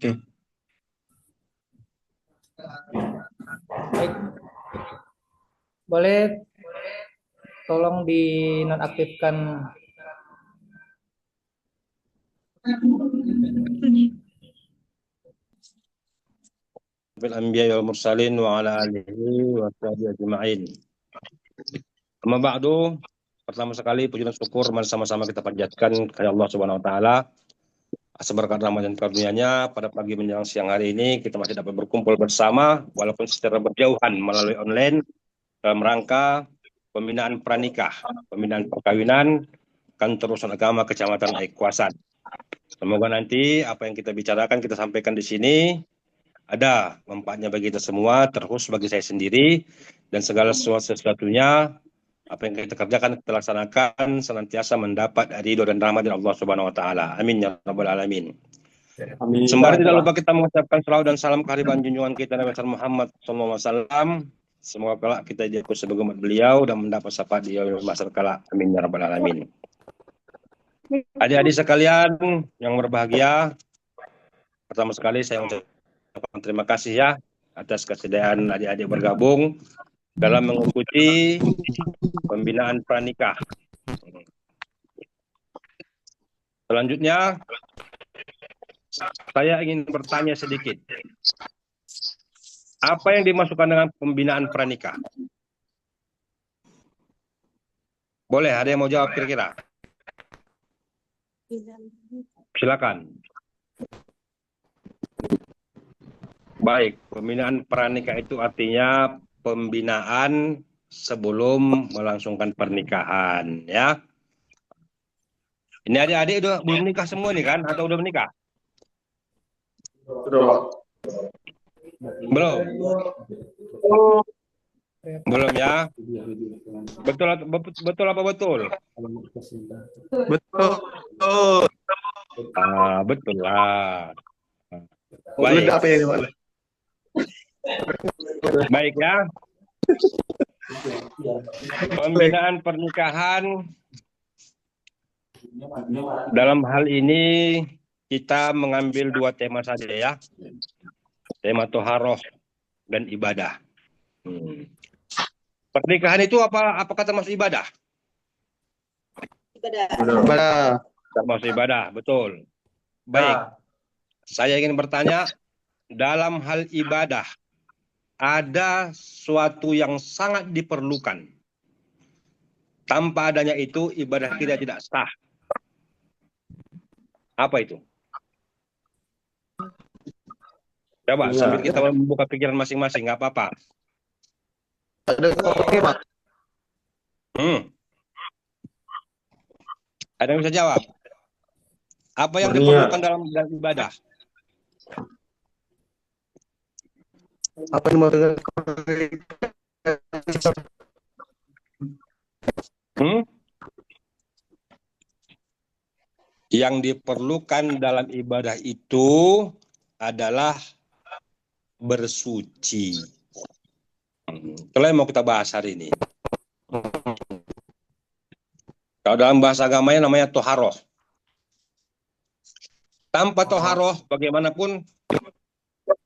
Oke. Baik. Boleh tolong dinonaktifkan. Bil anbiya wal mursalin wa ala alihi wa sahbihi ajma'in. Amma ba'du, pertama sekali puji dan syukur mari sama-sama kita panjatkan kepada Allah Subhanahu wa taala atas berkat Ramadan karunia-Nya. Pada pagi menjelang siang hari ini kita masih dapat berkumpul bersama walaupun secara berjauhan melalui online dalam rangka pembinaan pranikah, pembinaan perkawinan Kantor Urusan Agama Kecamatan Aikuasan. Semoga nanti apa yang kita bicarakan, kita sampaikan di sini ada manfaatnya bagi kita semua, terus bagi saya sendiri, dan segala sesuatunya apa yang kita kerjakan, kita laksanakan senantiasa mendapat ridho dan rahmat dari Allah Subhanahu wa taala. Amin ya rabbal alamin. Amin. Sembari tidak lupa kita mengucapkan salawat dan salam kehadiran junjungan kita Nabi Muhammad SAW. Semoga kelak kita ikut sebagaimana beliau dan mendapat syafaat di yaumil mahsyar kelak. Amin ya rabbal alamin. Adik-adik sekalian yang berbahagia, pertama sekali saya ucapkan terima kasih ya atas kesediaan adik-adik bergabung dalam mengikuti pembinaan pranikah. Selanjutnya, saya ingin bertanya sedikit. Apa yang dimasukkan dengan pembinaan pranikah? Boleh, ada yang mau jawab kira-kira? Silakan. Baik, pembinaan pranikah itu artinya pembinaan sebelum melangsungkan pernikahan, ya. Ini adik-adik udah belum nikah semua nih kan, atau udah menikah? Belum. Belum ya. Betul apa betul? Betul. Betul lah. Baik. Baik. Apa yang dimana? Baik ya. Pembinaan pernikahan dalam hal ini kita mengambil dua tema saja ya. Tema toharoh dan ibadah. Pernikahan itu apakah termasuk ibadah? Ibadah. Termasuk ibadah, betul. Baik. Saya ingin bertanya, dalam hal ibadah ada suatu yang sangat diperlukan. Tanpa adanya itu ibadah kita tidak sah. Apa itu? Coba sambil kita membuka pikiran masing-masing, nggak apa-apa. Ada yang bisa jawab? Apa yang diperlukan dalam ibadah? Apa yang dimaksudkan? Yang diperlukan dalam ibadah itu adalah bersuci. Itulah yang mau kita bahas hari ini. Kalau dalam bahasa agamanya namanya toharoh. Tanpa toharoh, bagaimanapun,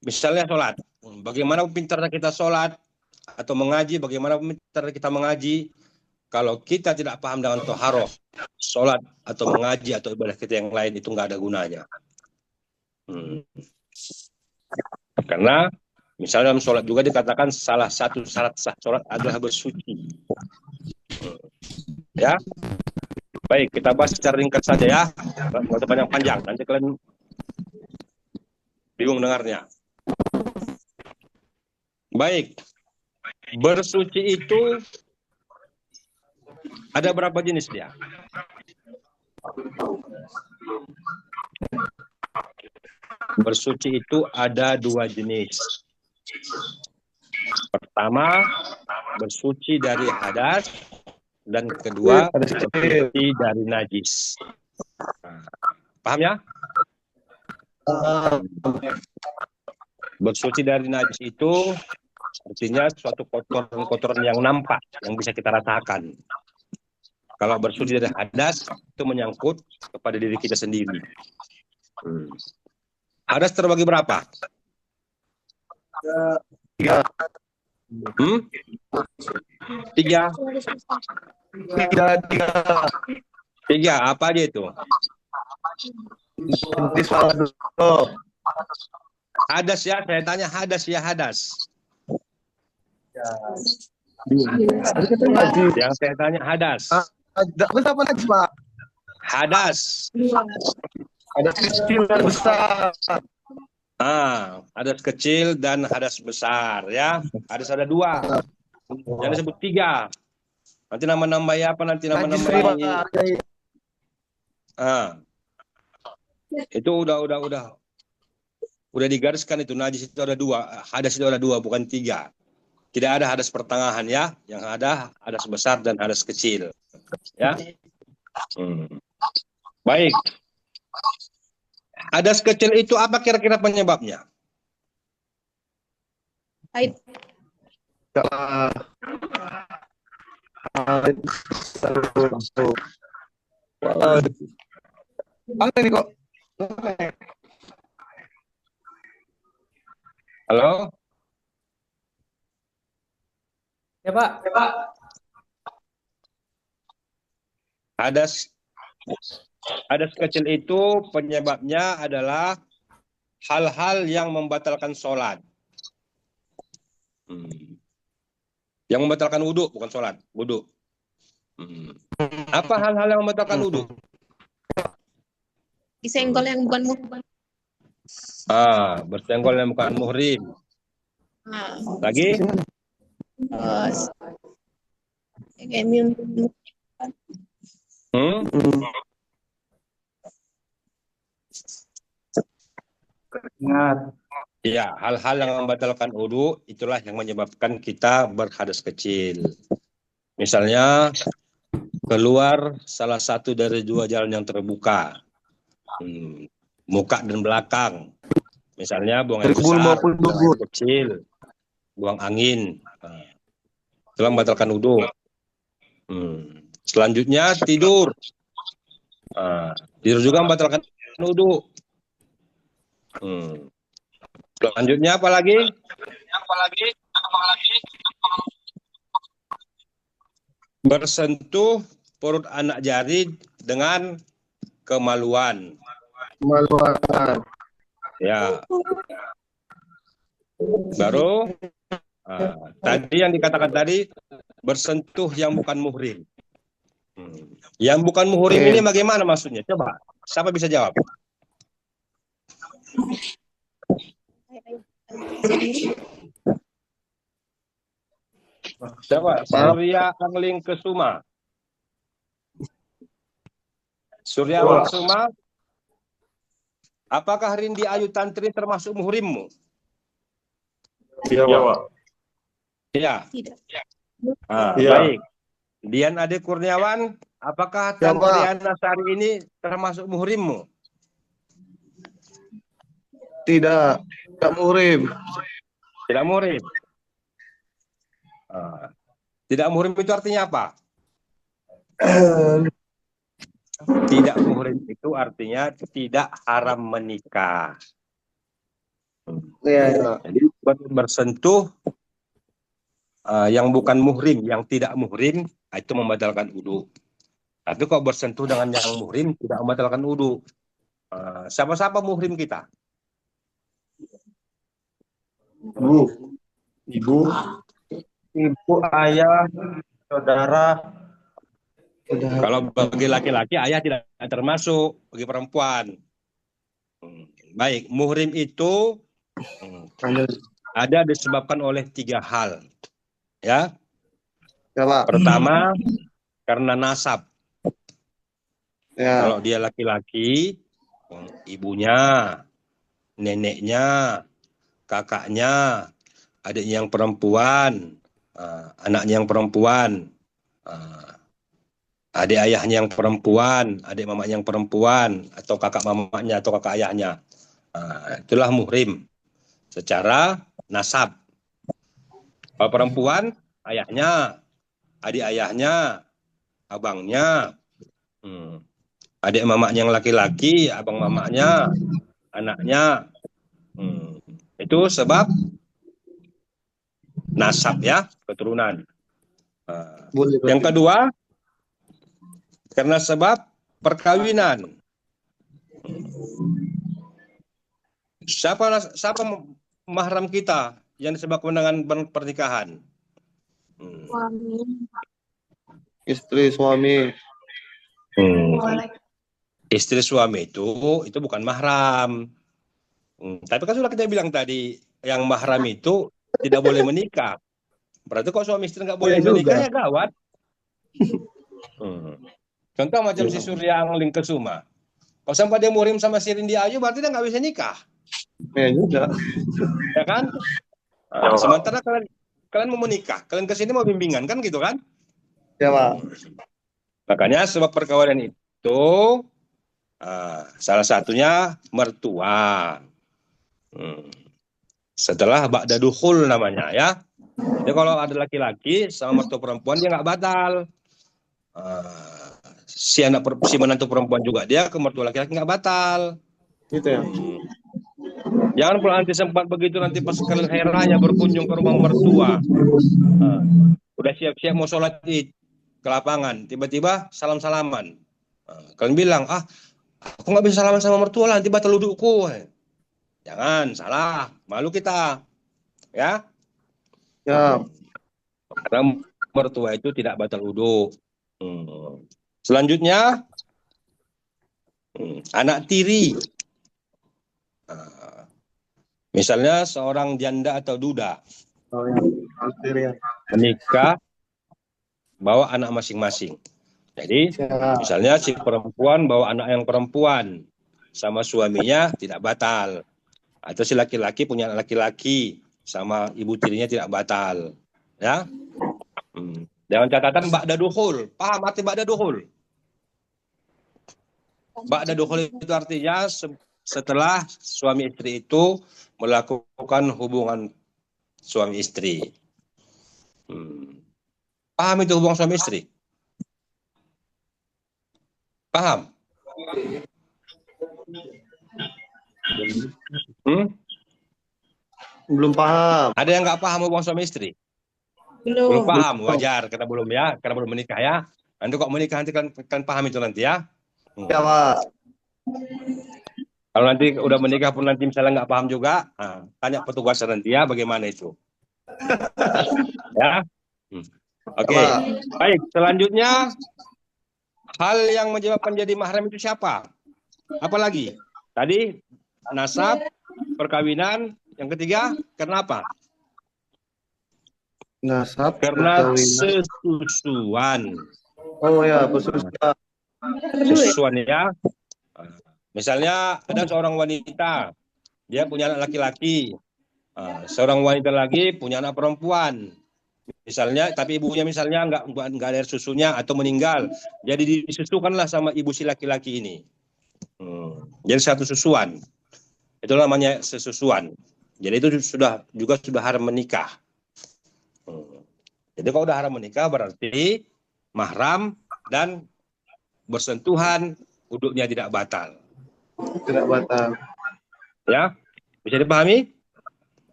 misalnya sholat. Bagaimanapun pintarnya kita sholat atau mengaji, bagaimanapun pintarnya kita mengaji, kalau kita tidak paham dengan toharoh, sholat atau mengaji atau ibadah kita yang lain itu nggak ada gunanya. Karena misalnya dalam sholat juga dikatakan salah satu syarat sah sholat adalah bersuci. Ya, baik kita bahas secara ringkas saja ya, nggak usah panjang-panjang. Nanti kalian bingung dengarnya. Baik, bersuci itu ada berapa jenis dia? Bersuci itu ada dua jenis. Pertama, bersuci dari hadas, dan kedua, bersuci dari najis. Paham ya? Bersuci dari najis itu artinya suatu kotoran yang nampak, yang bisa kita rasakan. Kalau bersuci dari hadas, itu menyangkut kepada diri kita sendiri. Hadas terbagi berapa? Tiga. Hmm? Tiga. Tiga, apa aja itu? Jenis dulu. Hadas ya, saya tanya hadas ya, hadas. Yang saya tanya hadas. Apa lagi, Pak? Hadas. Ada kecil dan besar. Hadas kecil dan hadas besar ya. Hadas ada dua. Jangan disebut tiga. Nanti nama-nama ya apa nanti nama-nama ini. Itu udah digariskan itu. Najis itu ada dua, hadas itu ada dua, bukan tiga. Tidak ada hadas pertengahan ya, yang ada hadas besar dan hadas kecil. Ya. Baik. Hadas kecil itu apa kira-kira penyebabnya? Haid. Mana ini kok? Halo? Ya Pak. Hadas kecil itu penyebabnya adalah hal-hal yang membatalkan sholat. Yang membatalkan wudhu, bukan sholat, wudhu. Apa hal-hal yang membatalkan wudhu? Disenggol yang bukan muhrim. Bersenggol yang bukan muhrim. Lagi? Terus kayak minum. Ingat. Ya, hal-hal yang membatalkan wudhu itulah yang menyebabkan kita berhadas kecil. Misalnya keluar salah satu dari dua jalan yang terbuka, muka dan belakang. Misalnya buang air besar, buang air kecil, buang angin. Itulah membatalkan wudhu. Selanjutnya tidur. Tidur juga membatalkan wudhu. Selanjutnya apa lagi? Bersentuh perut anak jari dengan kemaluan. Ya. Baru tadi yang dikatakan tadi bersentuh yang bukan muhrim. Yang bukan muhrim ini bagaimana maksudnya? Coba, siapa bisa jawab? Coba, Surya Angling Kesuma. Surya Angling Kesuma, apakah Rindi Ayu Tantri termasuk muhrimmu? Iya, Pak. Iya. Tidak. Baik. Dian Ade Kurniawan, apakah Tantri Ana Sari ini termasuk muhrimmu? Tidak muhrim. Tidak muhrim. Tidak muhrim itu artinya apa? Tidak muhrim itu artinya tidak haram menikah. Jadi bersentuh yang bukan muhrim, yang tidak muhrim, itu membatalkan wudhu. Tapi kalau bersentuh dengan yang muhrim tidak membatalkan wudhu. Siapa-siapa muhrim kita? Ibu, ayah, saudara. Kalau bagi laki-laki ayah tidak termasuk, bagi perempuan. Baik, muhrim itu ada disebabkan oleh tiga hal. Ya. Pertama, karena nasab. Kalau dia laki-laki, ibunya, neneknya, kakaknya, adiknya yang perempuan, anaknya yang perempuan, adik ayahnya yang perempuan, adik mamanya yang perempuan, atau kakak mamanya atau kakak ayahnya. Itulah muhrim secara nasab. Kalau perempuan, ayahnya, adik ayahnya, abangnya, adik mamanya yang laki-laki, abang mamanya, anaknya. Itu sebab nasab ya, keturunan. Boleh. Yang kedua, karena sebab perkawinan. Siapa mahram kita yang disebabkan dengan pernikahan? Istri, suami. Istri suami itu bukan mahram. Tapi kan sudah kita bilang tadi, yang mahram itu tidak boleh menikah. Berarti kalau suami istri nggak boleh menikah ya gawat. Contoh macam si Surya Angling Kesuma. Kalau sampai dia murim sama si Rindi Ayu, berarti dia nggak bisa nikah. Ya juga. Ya kan? Sementara kalian mau menikah, kalian kesini mau bimbingan kan gitu kan? Ya, Pak. Makanya sebab perkawinan itu salah satunya mertua. Setelah ba'da dukhul namanya ya. Jadi kalau ada laki-laki sama mertua perempuan dia nggak batal. Si menantu perempuan juga dia ke mertua laki-laki nggak batal. Gitu ya. Jangan pula nanti sempat begitu nanti pas kalian hari raya berkunjung ke rumah mertua. Udah siap-siap mau sholat id ke lapangan, tiba-tiba salam-salaman. Kalian bilang, aku nggak bisa salaman sama mertua lah, nanti batal wudhuku. Jangan, salah. Malu kita. Ya. Ya. Karena mertua itu tidak batal wudhu. Selanjutnya, anak tiri. Misalnya seorang janda atau duda menikah bawa anak masing-masing. Jadi misalnya si perempuan bawa anak yang perempuan sama suaminya tidak batal. Atau si laki-laki punya anak laki-laki sama ibu tirinya tidak batal. Ya. Dengan catatan ba'da dukhul. Paham arti ba'da dukhul? Ba'da dukhul itu artinya setelah suami istri itu melakukan hubungan suami istri. Paham itu hubungan suami istri? Paham? Belum paham. Ada yang nggak paham hubungan suami istri? Belum. Belum paham, wajar karena belum ya, karena belum menikah ya. Nanti kok menikah nanti kan paham itu nanti ya. Ya, Pak. Kalau nanti udah menikah pun nanti misalnya nggak paham juga, tanya petugas nanti ya bagaimana itu. Ya. Oke. Baik, selanjutnya hal yang menyebabkan jadi mahram itu siapa? Apalagi? Tadi nasab, perkawinan, yang ketiga kenapa? Nasab. Karena perkawinan. sesusuan. Oh ya, persusuan. Sesusuan ya. Misalnya ada seorang wanita, dia punya anak laki-laki. Seorang wanita lagi punya anak perempuan. Misalnya, tapi ibunya misalnya nggak ada air susunya atau meninggal. Jadi disusukanlah sama ibu si laki-laki ini. Jadi satu susuan. Itu namanya sesusuan. Jadi itu sudah haram menikah. Jadi kalau udah haram menikah berarti mahram dan bersentuhan, wudhunya tidak batal. Tidak batal. Ya, bisa dipahami?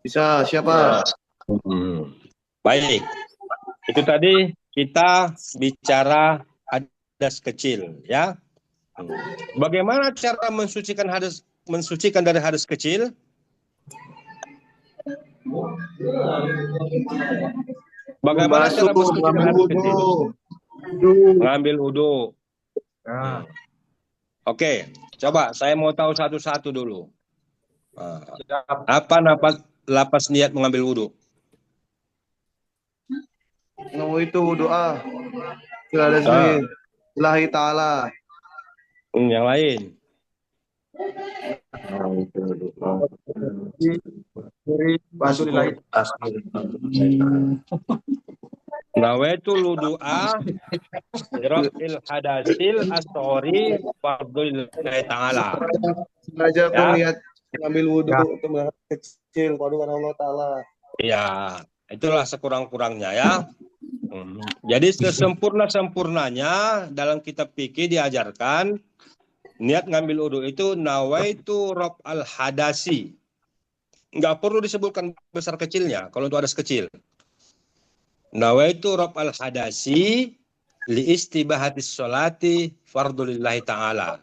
Bisa, siapa? Baik, itu tadi kita bicara hadas kecil, ya. Bagaimana cara mensucikan dari hadas kecil? Bagaimana cara mensucikan hadas kecil? Mengambil wudhu. Oke, coba saya mau tahu satu-satu dulu. Apa lapas niat mengambil wudhu? Itu doa. Tidak ada selain Lillahi ta'ala. Yang lain. Nawaitul wudu'a raf'il hadasil asghari fardhulillahi ta'ala. Sengaja niat mengambil wudhu untuk melihat kecil padukan Allah Ta'ala. Iya, itulah sekurang-kurangnya ya. Jadi sesempurna-sempurnanya dalam kitab fikih diajarkan Niat ngambil wudhu itu nawaitu rob al hadasi. Nggak perlu disebutkan besar kecilnya kalau untuk hadas kecil. Nawaitu rob al hadasi li istibahatis sholati fardulillahi ta'ala.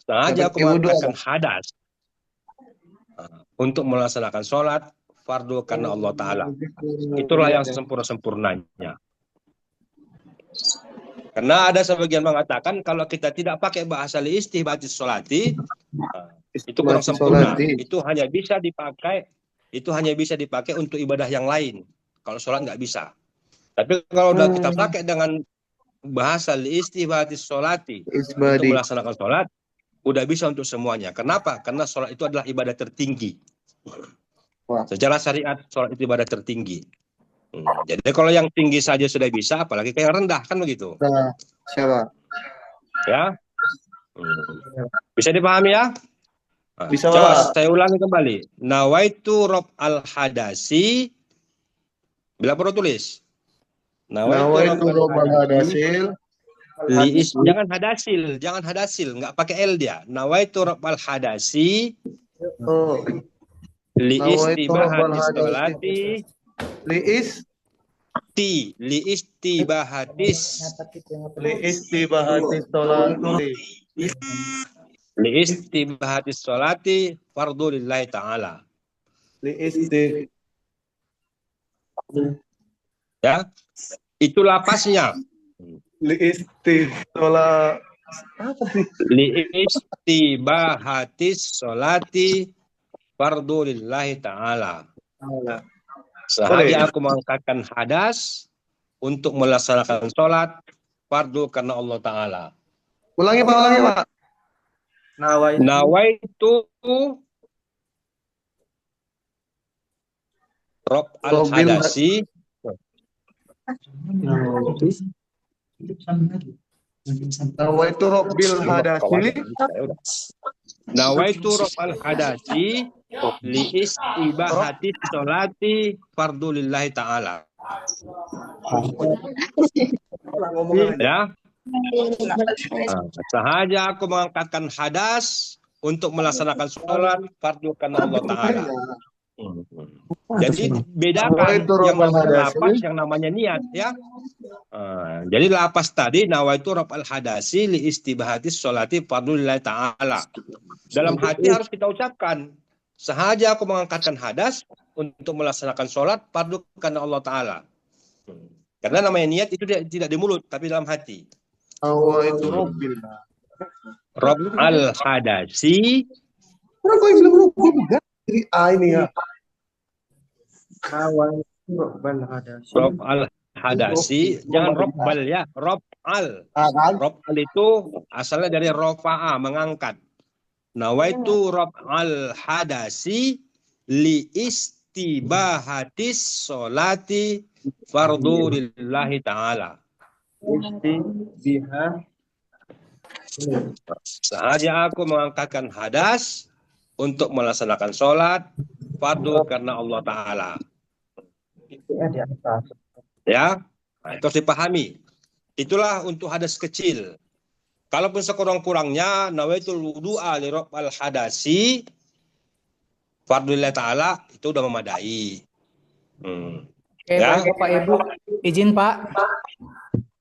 Sengaja aku mengatakan hadas untuk melaksanakan sholat fardu karena Allah Ta'ala. Itulah yang sempurna-sempurnanya. Karena ada sebagian mengatakan kalau kita tidak pakai bahasa li istibahatis sholati, itu kurang sempurna. Itu hanya bisa dipakai untuk ibadah yang lain. Kalau sholat nggak bisa. Tapi kalau udah kita pakai dengan bahasa li istibahatis sholati untuk melaksanakan sholat, udah bisa untuk semuanya. Kenapa? Karena sholat itu adalah ibadah tertinggi. Secara syariat, sholat itu ibadah tertinggi. Jadi kalau yang tinggi saja sudah bisa, apalagi kayak rendah, kan begitu? Siapa? Ya, bisa dipahami ya? Bisa, coba Pak. saya ulangi kembali. Nawaitu rob al hadasi. Bila perlu tulis. Nawaitu rob al hadasil. Jangan hadasil, nggak pakai L dia. Nawaitu rob al hadasi. Li istibahatis sholati. Li istibahatis sholati fardu lillahi ta'ala. Ya, itu lapasnya. Li istibahatis sholati fardu lillahi ta'ala. Sengaja aku mengangkatkan hadas untuk melaksanakan sholat fardu karena Allah Ta'ala. Ulangi Pak. Nawaitu rob al hadasi. Nawaitu robbil hadasi. Nawaitu rob al hadasi li istibahati sholati fardu lillahi ta'ala. Ya. Sengaja aku mengangkatkan hadas untuk melaksanakan sholat fardu karena Allah Ta'ala. Jadi bedakan yang namanya lapas, yang namanya niat, ya. Jadi lapas tadi nawaitu rob al hadasi li istibahati sholati fardu lillahi ta'ala. Dalam hati harus kita ucapkan, sengaja aku mengangkatkan hadas untuk melaksanakan sholat fardu karena Allah Ta'ala. Karena namanya niat itu tidak di mulut, tapi dalam hati. Nawaitu robbil. Rob al hadasi. Kenapa yang bilang robbil? Jadi ini ya. Rob al hadasi, jangan robbal ya, rob al. Rob al itu asalnya dari rofa'a, mengangkat. Nawaitu rob al hadasi li istibahatis sholati fardu lillahi ta'ala. Sengaja aku mengangkatkan hadas untuk melaksanakan sholat fardu karena Allah Ta'ala. Ya, nah, itu harus dipahami. Itulah untuk hadas kecil. Kalaupun sekurang-kurangnya nawaitul wudu'a li rob al hadasi fardu lillahi ta'ala, itu udah memadai. Oke, Ya. Bapak Ibu, izin Pak.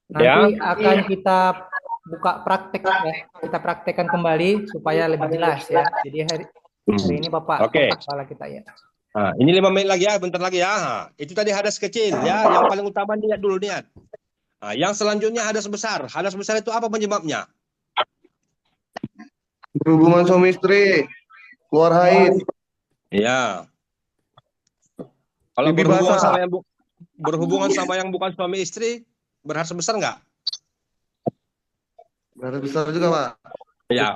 Nanti akan kita buka praktek ya. Kita praktekkan kembali supaya lebih jelas ya. Jadi hari ini Bapak kepala kita ya. Nah, ini 5 menit lagi ya, bentar lagi ya. Itu tadi hadas kecil ya, yang paling utama niat dulu, niat. Nah, yang selanjutnya hadas besar. Hadas besar itu apa penyebabnya? Berhubungan suami istri, keluar haid. Ya. Kalau berhubungan sama yang bukan suami istri, berhadas besar nggak? Berhadas besar juga, Pak. Ya,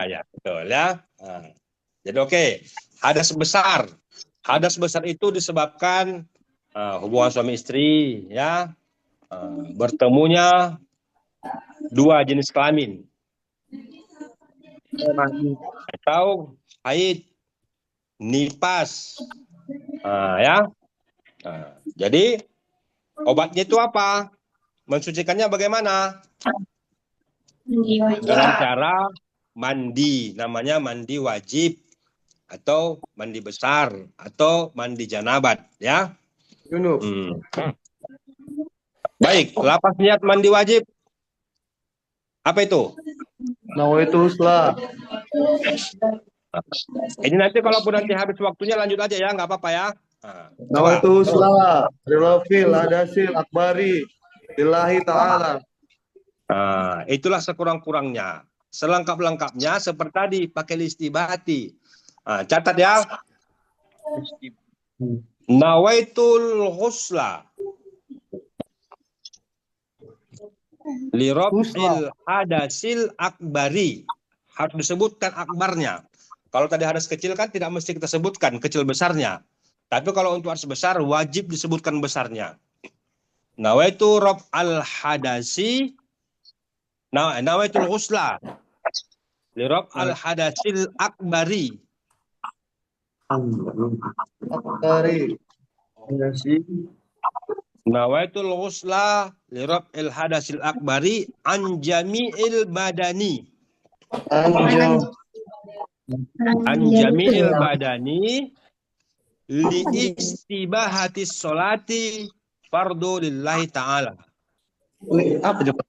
ya, betul ya. Nah, jadi oke, hadas besar. Hadas besar itu disebabkan hubungan suami istri, ya, bertemunya dua jenis kelamin, atau haid, nifas, ya. Jadi obatnya itu apa? Mensucikannya bagaimana? Dengan cara mandi, namanya mandi wajib atau mandi besar atau mandi janabat, ya. Junub. Baik, lapas niat mandi wajib. Apa itu? Nawaitu husla. Ini nanti kalaupun nanti habis waktunya lanjut aja ya, nggak apa-apa ya. Nah, Nawaitu husla. Rilafil hadasil akbari. Lillahi ta'ala. Nah, itulah sekurang-kurangnya. Selengkap-lengkapnya seperti tadi pakai listibati. Nah, catat ya. Nawaitul husla lirab'il hadasil akbari. Harus disebutkan akbarnya. Kalau tadi hadas kecil kan tidak mesti kita sebutkan kecil besarnya. Tapi kalau untuk hadas besar wajib disebutkan besarnya. Nawaitu rab'al hadasi. Nawaitul husla lirab'il hadasil akbari. Akbari. Nawaitul ghusla li rab'il hadasil akbari an jami'il badani. An jami'il badani li istibahatis sholati fardu lillahi ta'ala. Apa coba?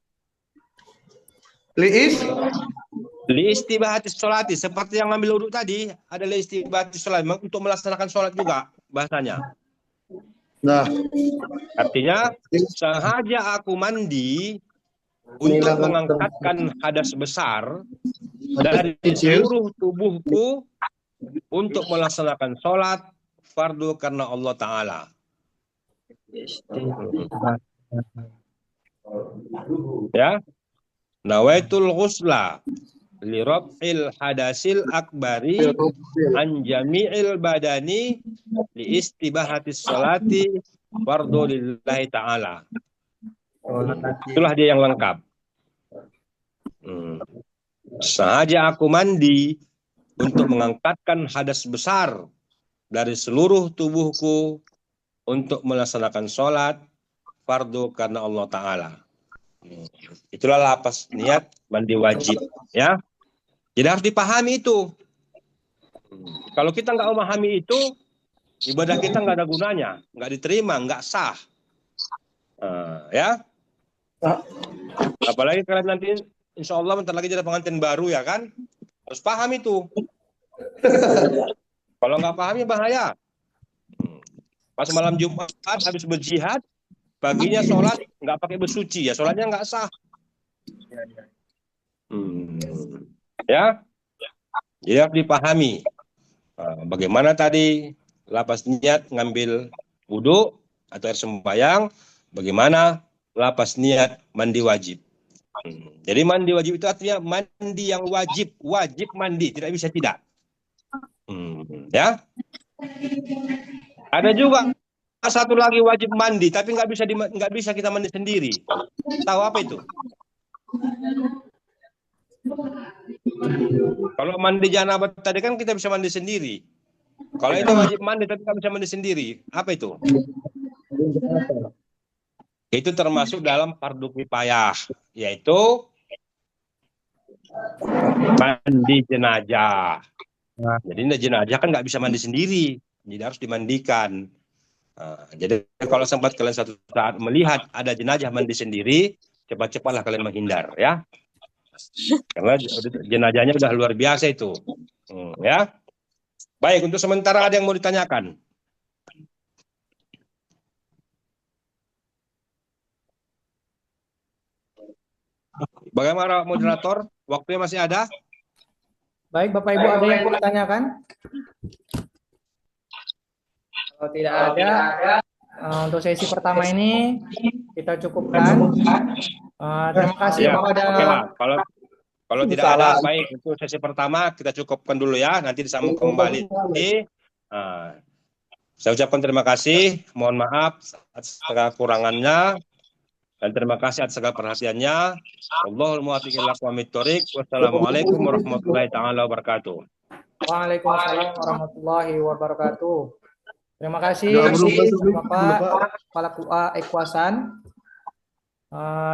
Liis? Li istibahatis sholati, seperti yang ngambil wudhu tadi, ada li istibahatis sholat, untuk melaksanakan sholat juga bahasanya. Nah, Artinya, sengaja aku mandi untuk mengangkatkan hadas besar dari seluruh tubuhku untuk melaksanakan sholat fardu karena Allah Ta'ala. Ya, nawaitul ghusla li rab'il hadasil akbari an jami'il badani li istibahatis sholati fardu lillahi ta'ala. Itulah dia yang lengkap. Sengaja aku mandi untuk mengangkatkan hadas besar dari seluruh tubuhku untuk melaksanakan sholat fardu karena Allah Ta'ala. Itulah lapas niat mandi wajib, ya. Jadi harus dipahami itu. Kalau kita nggak memahami itu, ibadah kita nggak ada gunanya, nggak diterima, nggak sah. Ya. Apalagi kalian nanti, insya Allah bentar lagi jadi pengantin baru, ya kan? Harus paham itu. Kalau nggak paham ya bahaya. Pas malam Jumat habis berjihad, paginya sholat nggak pakai bersuci, ya sholatnya nggak sah. Ya, jadi harus dipahami. Bagaimana tadi lapas niat ngambil wudhu atau air sembahyang, bagaimana lapas niat mandi wajib. Jadi mandi wajib itu artinya mandi yang wajib, wajib mandi, tidak bisa tidak. Ya, ada juga satu lagi wajib mandi, tapi nggak bisa kita mandi sendiri. Tahu apa itu? Kalau mandi janabah tadi kan kita bisa mandi sendiri. Kalau itu wajib mandi tapi nggak bisa mandi sendiri, apa itu? Itu termasuk dalam fardu kifayah, yaitu mandi jenazah. Jadi jenazah kan nggak bisa mandi sendiri, jadi harus dimandikan. Jadi kalau sempat kalian satu saat melihat ada jenazah mandi sendiri, cepat-cepatlah kalian menghindar, ya. Karena jenazahnya udah luar biasa itu. Ya. Baik, untuk sementara ada yang mau ditanyakan? Bagaimana moderator? Waktunya masih ada? Baik, Bapak Ibu, ada yang mau ditanyakan? Kalau tidak ada, untuk sesi pertama ini kita cukupkan. Terima kasih kepada. Kalau tidak ada, baik, untuk sesi pertama kita cukupkan dulu ya. Nanti disambung kembali. Saya ucapkan terima kasih. Mohon maaf atas segala kurangannya. Dan terima kasih atas segala perhatiannya. Allahul muwaffiq ila aqwamit thoriq. Wassalamualaikum warahmatullahi taala wabarakatuh. Waalaikumsalam warahmatullahi wabarakatuh. Terima kasih Bapak Kepala QA Ekwasan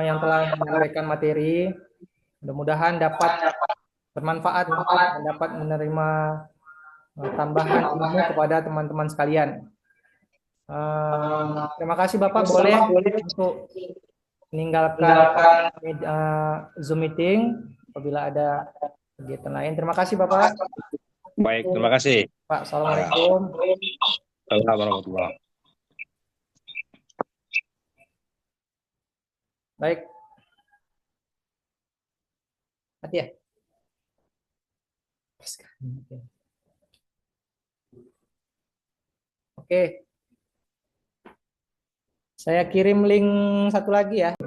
yang telah menyampaikan materi. Mudah-mudahan dapat bermanfaat dan dapat menerima tambahan ilmu kepada teman-teman sekalian. Terima kasih Bapak, boleh untuk meninggalkan Zoom meeting apabila ada kegiatan lain. Terima kasih Bapak. Baik, terima kasih. Pak, Assalamualaikum. Assalamualaikum warahmatullahi. Baik. Mati ya? Oke. Saya kirim link satu lagi ya.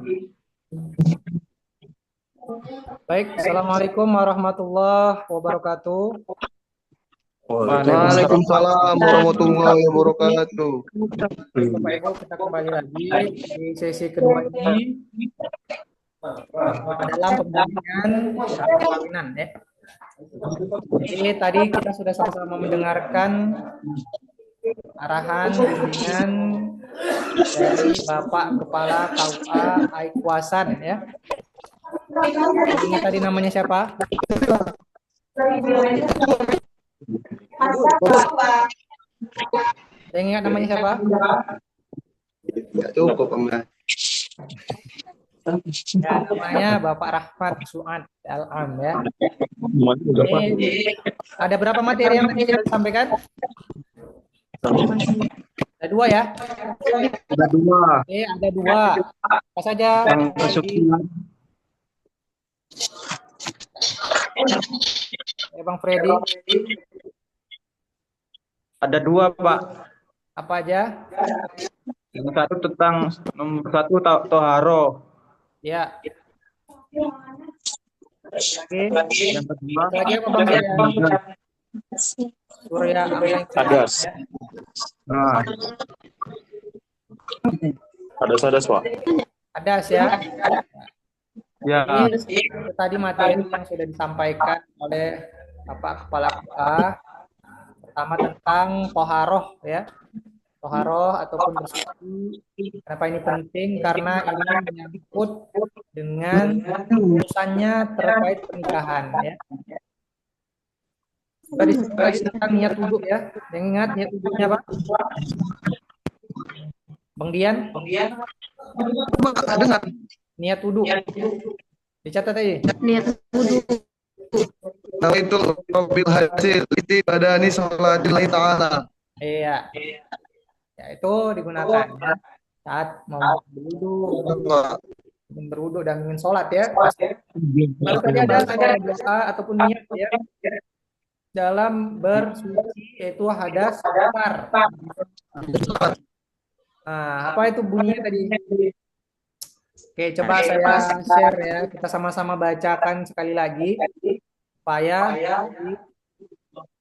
Baik, Assalamualaikum warahmatullahi wabarakatuh. Waalaikumsalam warahmatullahi wabarakatuh. Bapak Ibu, kita kembali lagi di sesi kedua ini dalam pembimbingan perkawinan ya. Jadi tadi kita sudah sama-sama mendengarkan arahan bimbingan dari Bapak Kepala KUA Aikwasan ya. Ini tadi namanya siapa? Yang ingat namanya siapa? Nggak cukup, Om. Ya, namanya Bapak Rahmat Suad Al-Am ya. Ada berapa materi yang tadi saya sampaikan? Ada dua ya? Ada dua. Oke, ada dua. Apa saja? Bang Freddy. Ada dua, Pak. Apa aja? Yang satu tentang nomor satu toharo. Ya. Oke. Yang kedua Lagi apa Bang? Surya Hadas. nah, Hadas, Pak. Hadas ya. ya Ini tadi materi yang sudah disampaikan oleh Bapak Kepala KUA. Pertama tentang toharoh ya. Toharoh ataupun bersuci. Kenapa ini penting? Karena ini menyangkut dengan urusannya terkait pernikahan ya. Tadi tentang niat wudhu ya. Yang ingat niat wudhunya Pak? Bang Dian? Dengar. Niat wudhu. Dicatat aja. Niat wudhu. Nah itu mobil hasil itu pada ini sholatillah ta'ala. Iya. Ya itu digunakan ya. Saat mau berwudhu dan ingin sholat ya. Lalu tadi ada doa ataupun niat ya dalam bersuci yaitu hadas besar. Nah, apa itu bunyinya tadi? Oke, coba saya share ya. Kita sama-sama bacakan sekali lagi supaya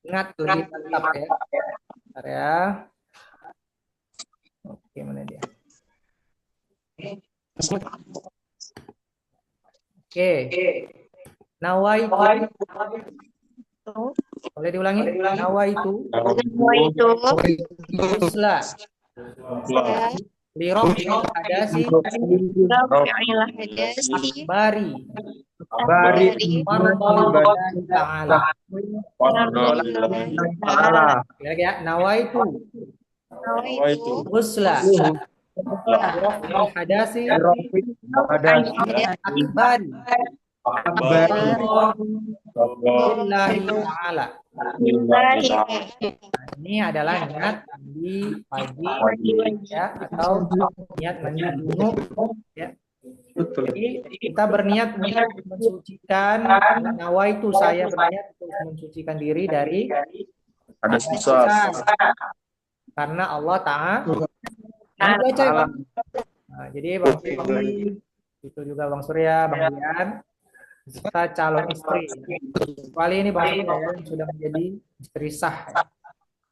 ingat lebih mantap ya. Bentar ya. Oke, mana dia? Oke. Nawaitu. Boleh diulangi? Nawaitu. Isla. Lirok hadasi bari ta'ala. Lagi ya, nawaitu usla lirok hadasi akbari lillahi ta'ala. Ini adalah niat di pagi ya atau niat mandi junub ya. Jadi kita berniat untuk mensucikan nawaitu saya berniat untuk mensucikan diri dari hadas besar. Karena Allah Ta'ala. Nah, jadi Bang Freddy, itu juga Bang Surya, Bang Dian, serta calon istri. Kali ini Bang Surya yang sudah menjadi istri sah.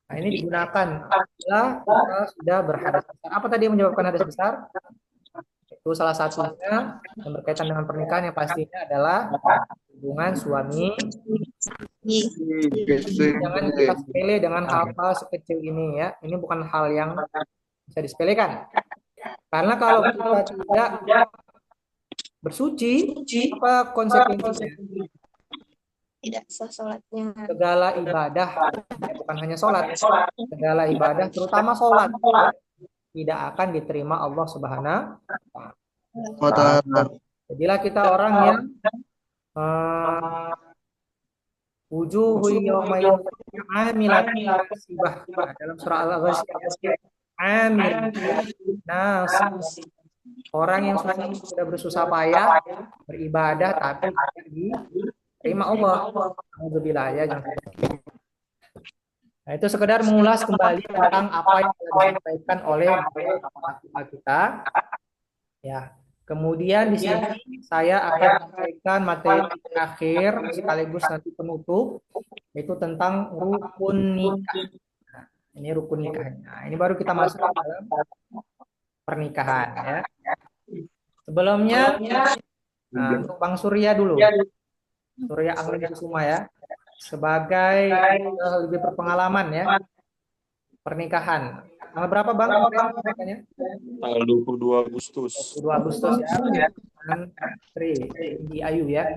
Nah, ini digunakan apabila kita sudah berhadas besar. Apa tadi yang menyebabkan hadas besar? Itu salah satunya yang berkaitan dengan pernikahan yang pastinya adalah hubungan suami. Jangan kita sepele dengan hal-hal sekecil ini ya. Ini bukan hal yang bisa disepelekan. Karena kalau kita tidak bersuci, apa konsekuensinya? Tidak sah sholatnya. Segala ibadah, bukan hanya sholat, segala ibadah, terutama sholat, tidak akan diterima Allah Subhanahu wa Ta'ala. Jadilah kita orang yang wujuhu yawmaidin amilatun nasibah. Dalam surah Al-Ghasyiyah, amil nasib. Orang yang sudah bersusah payah beribadah tapi tidak diterima Allah. Alhamdulillah ya. Nah, itu sekedar mengulas kembali tentang apa yang telah disampaikan oleh kita. Ya. Kemudian di sini saya akan sampaikan materi terakhir sekaligus nanti penutup, yaitu tentang rukun nikah. Nah, ini rukun nikahnya. Nah, ini baru kita masuk ke dalam pernikahan ya. Sebelumnya, untuk Bang Surya dulu, Surya Angling Kusuma ya, sebagai lebih berpengalaman ya pernikahan. Tanggal berapa Bang pernikahannya? Tanggal 22 Agustus. 22 Agustus ya. Tri di Ayu ya.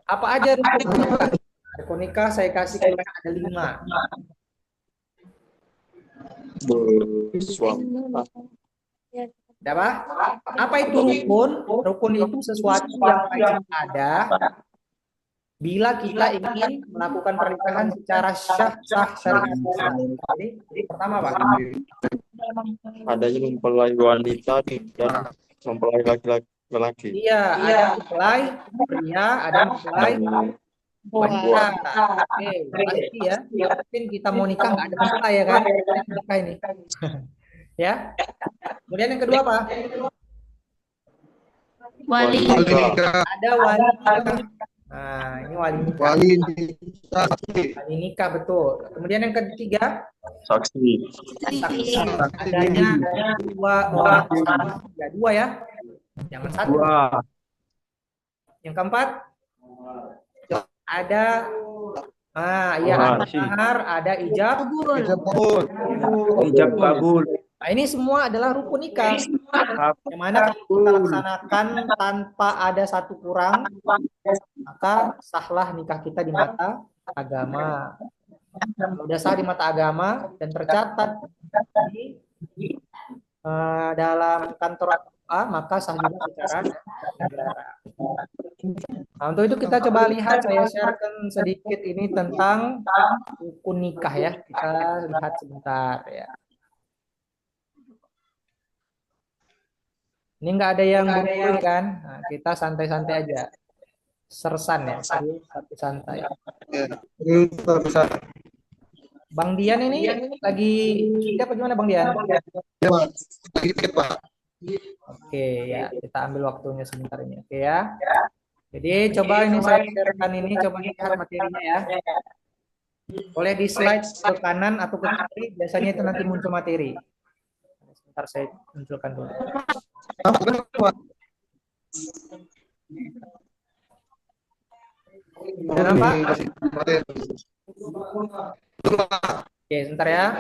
Apa aja rukun nikah? Rukun nikah saya kasih ada 5. Bersuami. Apa? Apa itu rukun? Rukun itu sesuatu yang wajib ada bila kita ingin melakukan pernikahan secara sah syariat. Jadi pertama Pak, Adanya mempelai wanita dan mempelai laki-laki. iya, ada mempelai pria, ada mempelai wanita. Oke, pasti ya. Mungkin kita mau nikah nggak ada mempelai ya kan? Nikah ini. Ya. Kemudian yang kedua Pak, Wali. ada wali nikah. Nah, ini wali nikah. Wali nikah betul. Kemudian yang ketiga, Saksi. saksi. Adanya 2 orang saksi. Ya, 2 ya. Jangan 1. Yang keempat, ada ada mahar, ada ijab kabul. Nah, ini semua adalah rukun nikah. Yang mana kalau kita laksanakan tanpa ada satu kurang, maka sahlah nikah kita di mata agama. Kalau sudah sah di mata agama dan tercatat di dalam kantor agama, maka sah juga secara negara. Nah, untuk itu kita coba lihat, saya sharekan sedikit ini tentang rukun nikah ya. Kita lihat sebentar ya. Ini nggak ada yang buru kan? Nah, kita santai-santai aja. Sersan ya, satu santai. Bang Dian ini lagi apa gimana Bang Dian? Oke ya, kita ambil waktunya sebentar ini. Oke ya. Jadi coba ini saya sharekan ini, coba lihat materinya ya. Boleh di slide ke kanan atau ke kiri, biasanya itu nanti muncul materi. Sebentar saya munculkan dulu. Dan apa? Oke, sebentar ya.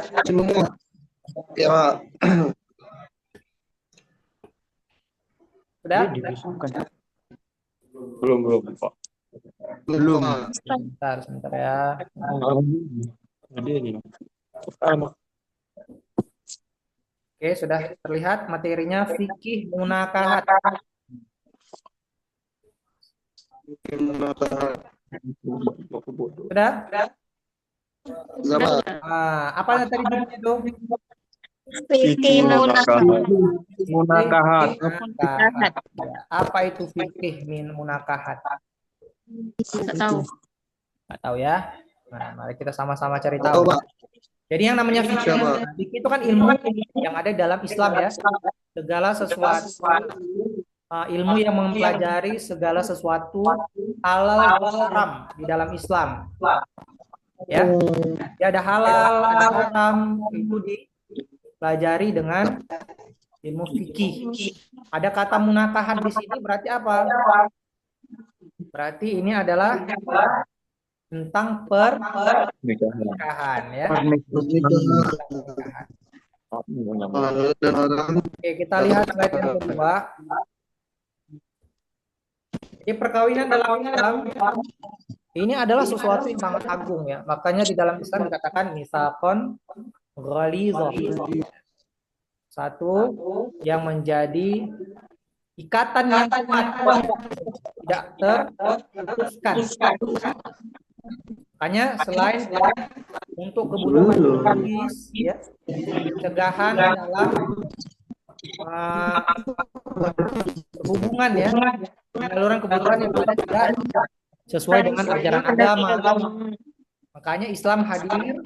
Sudah? Belum, Pak. Belum. Sebentar ya. Oke, sudah terlihat materinya fikih munakahat. Sudah? Apa yang tadi itu? Fikih Munakahat. Ya, apa itu fikih munakahat? Nggak tahu ya. Nah, mari kita sama-sama cari tahu. Jadi yang namanya fikih itu kan ilmu yang ada dalam Islam ya. Segala sesuatu ilmu yang mempelajari segala sesuatu halal dan haram di dalam Islam. Ya. Ya, ada halal, ada haram, itu dipelajari dengan ilmu fikih. Ada kata munakahat di sini berarti apa? Berarti ini adalah tentang pernikahan ya. Oke, kita lihat slide yang kedua. Jadi perkawinan dalam Islam Ini adalah sesuatu yang sangat agung ya. Makanya di dalam Islam dikatakan mitsaqon ghalidhah. Satu yang menjadi ikatan yang kuat, tidak terputuskan. Makanya selain untuk kebutuhan biologis, ya, pencegahan dalam hubungan ya, penyaluran kebutuhan yang ada tidak sesuai dengan ajaran agama. Makanya Islam hadir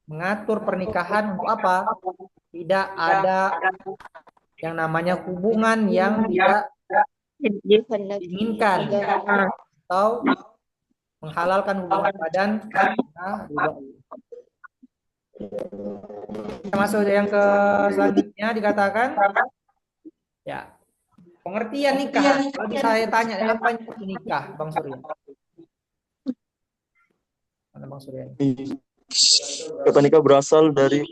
mengatur pernikahan untuk apa? Tidak ada yang namanya hubungan yang tidak diinginkan atau menghalalkan hubungan badan karena riba. Kita masuk yang ke selanjutnya dikatakan ya pengertian nikah. Kalau saya tanya apa itu nikah, Bang Surya? Mana Bang Surya? Kata nikah berasal dari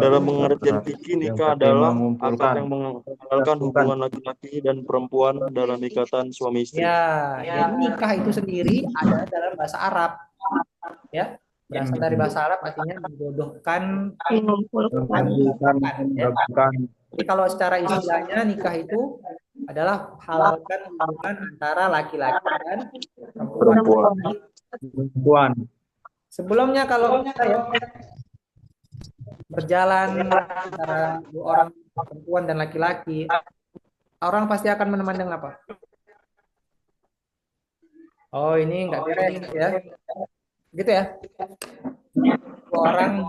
dalam pengertian fikih nikah adalah akad yang menghalalkan hubungan laki-laki dan perempuan dalam ikatan suami istri. Ya, jadi nikah itu sendiri ada dalam bahasa Arab. Ya, berasal dari bahasa Arab artinya menjodohkan, ya. Jadi kalau secara istilahnya nikah itu adalah halalkan hubungan antara laki-laki dan perempuan. Sebelumnya kalau kita ya berjalan antara dua orang perempuan dan laki-laki, orang pasti akan memandang apa? Oh, ini enggak beres ya. Gitu ya. Dua orang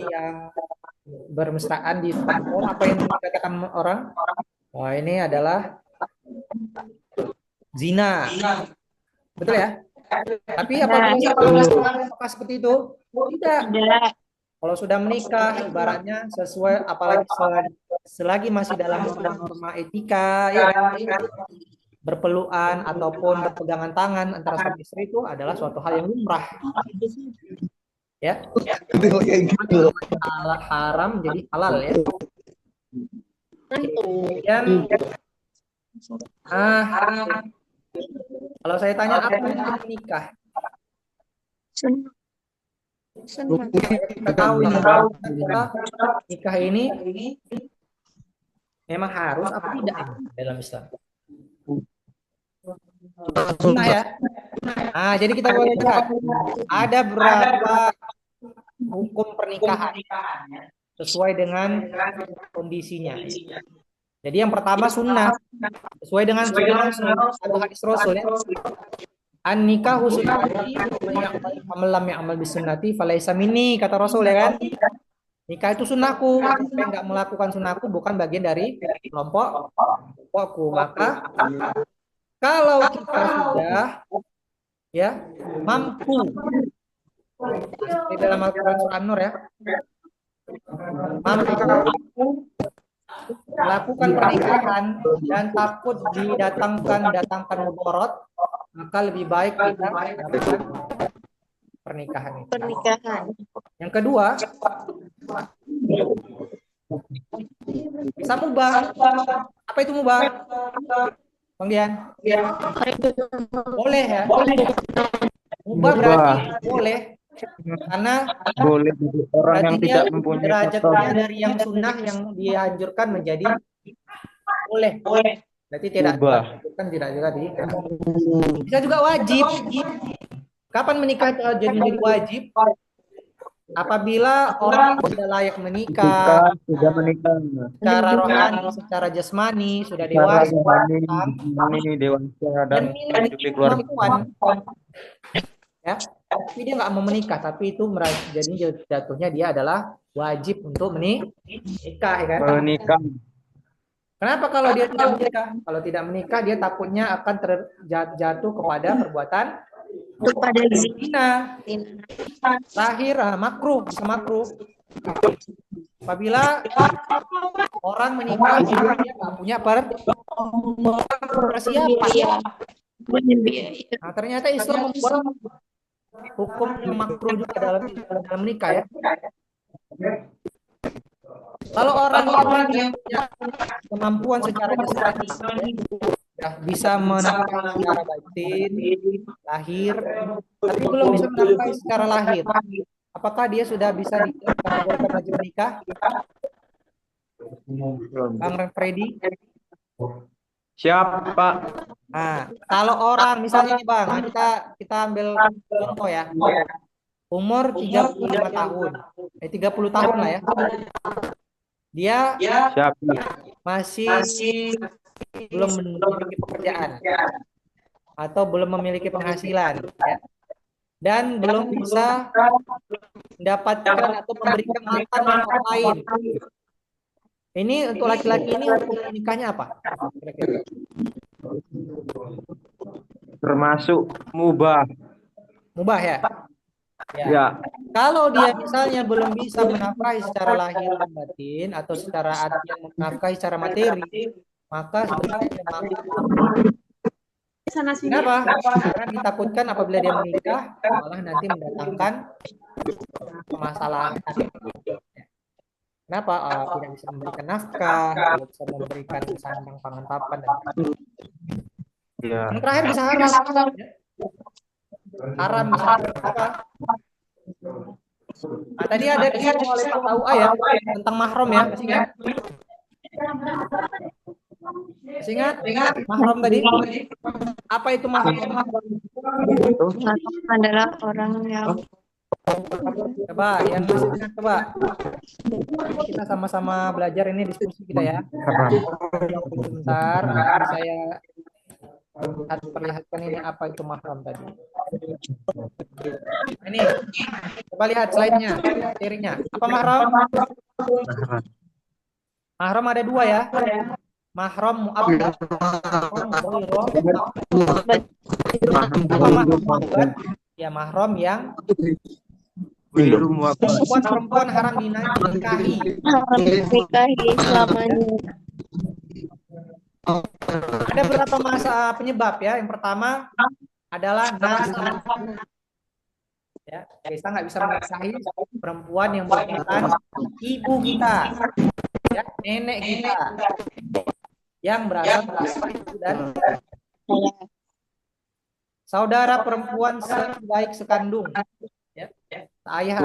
yang bermesraan di kantor, apa yang dikatakan orang? Oh, ini adalah zina. Betul ya? Tapi apakah seperti itu? Tidak. Kalau sudah menikah, ibaratnya sesuai, apalagi selagi masih dalam norma etika, ya, berpelukan ataupun berpegangan tangan antara suami istri itu adalah suatu hal yang lumrah. Ya, haram jadi halal ya. Kemudian, kalau saya tanya apa itu menikah? Kita tahu ini nikah ini memang harus apa tidak dalam Islam? Sunnah ya. Nah, jadi kita boleh lihat ada berapa hukum pernikahan sesuai dengan kondisinya. Jadi yang pertama sunnah sesuai dengan satu hadis Rasul ya. An-nikahu sunnati man lam ya'mal bisunnati falaysa minni, kata Rasul ya kan. Nikah itu sunnahku, siapa yang enggak melakukan sunnahku bukan bagian dari kelompokku. Maka kalau kita sudah ya mampu di dalam Al-Qur'an surah An-Nur ya, mampu melakukan pernikahan dan takut didatangkan mudarat, maka lebih baik kita melakukan pernikahan itu. Yang kedua, bisa mubah. Apa itu mubah? Bang Dian? Boleh ya? Mubah berarti boleh. Karena boleh orang yang tidak mempunyai derajatnya dari yang sunnah yang dianjurkan menjadi boleh. Berarti tidak dianjurkan, tidak juga di. Bisa juga wajib. Kapan menikah jadi wajib? Apabila orang sudah layak menikah, sudah menikah secara rohani, secara jasmani, sudah dewasa, dan memiliki kemampuan, ya, tapi dia nggak mau menikah, tapi itu jadi jatuhnya dia adalah wajib untuk menikah, ya kan? Menikah. Kenapa kalau dia tidak menikah? Kalau tidak menikah, dia takutnya akan terjatuh kepada perbuatan zina, lahir makruh, bisa makruh. Apabila orang menikah dia nggak punya persiapan. Nah, ternyata Islam membuat hukum makruh juga dalam menikah ya. Kalau orang yang punya kemampuan secara jasmani bisa menafkahi secara batin, lahir, tapi belum bisa menafkahi secara lahir. Apakah dia sudah bisa dikategorikan wajib menikah? Bang Freddy? Siap, Pak. Nah, kalau orang misalnya nih Bang, kita ambil contoh ya. Umur 35 tahun. 30 tahun lah ya. Dia Siap. masih belum memiliki pekerjaan atau belum memiliki penghasilan ya. Dan belum bisa mendapatkan atau memberikan makan orang lain. Ini untuk laki-laki ini hukum nikahnya apa? Termasuk mubah. Mubah ya? Ya. Kalau dia misalnya belum bisa menafkahi secara lahir dan batin atau secara artian menafkahi secara materi, maka sebenarnya dia mampu. Kenapa? Karena ditakutkan apabila dia menikah malah nanti mendatangkan permasalahan. Kenapa? Tidak bisa memberikan nafkah, tidak bisa memberikan sandang pangan papan dan Ya. yang terakhir bisa haram. Haram bisa apa? Nah, tadi ada disinggung oleh Pak Taua ya tentang mahram ya, masih ingat? Masih ingat? Mahram tadi? Apa itu mahram? Mahram adalah orang yang Coba yang masih ingat coba. Kita sama-sama belajar ini diskusi kita ya. Sebentar, saya perlihatkan ini apa itu mahram tadi. Ini coba lihat slide-nya, materinya. Apa mahram? Mahram ada dua ya. Mahram mu'abbad, mahram ya mahram yang perempuan haram dinikahi. haram dinikahi selamanya. Ada beberapa penyebab ya. Yang pertama adalah nasab. Ya, kita nggak bisa menikahi perempuan yang merupakan ibu kita, ya, nenek kita, yang berasal dari ibu dan saudara perempuan sebaik sekandung, ya, ayah.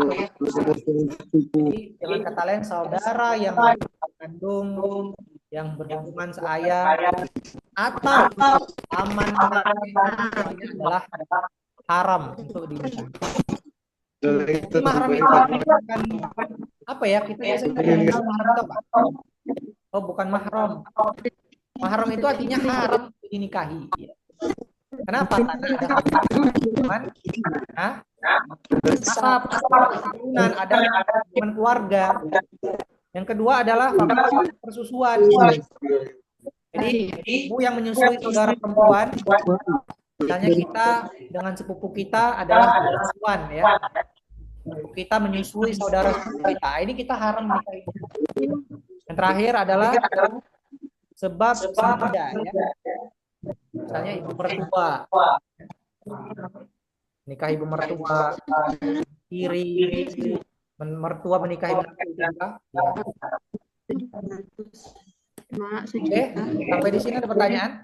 Jadi dengan kata lain saudara yang sekandung, yang berhubungan seayah, atau aman adalah haram untuk dinikahi. Mahram itu bukan apa ya, kita biasanya mahram itu apa? Oh, bukan mahram. Mahram itu artinya haram dinikahi. Kenapa? Karena ada hubungan, nasab, keturunan, ada hubungan keluarga. Yang kedua adalah faktor persusuan. Jadi ibu yang menyusui saudara perempuan, misalnya kita dengan sepupu kita adalah persusuan ya. Kita menyusui saudara kita, ini kita haram menikahi. Yang terakhir adalah sebab sengaja ya. Misalnya ibu mertua, nikah ibu mertua, tiri, mertua menikahi mertua. Oke, sampai di sini ada pertanyaan?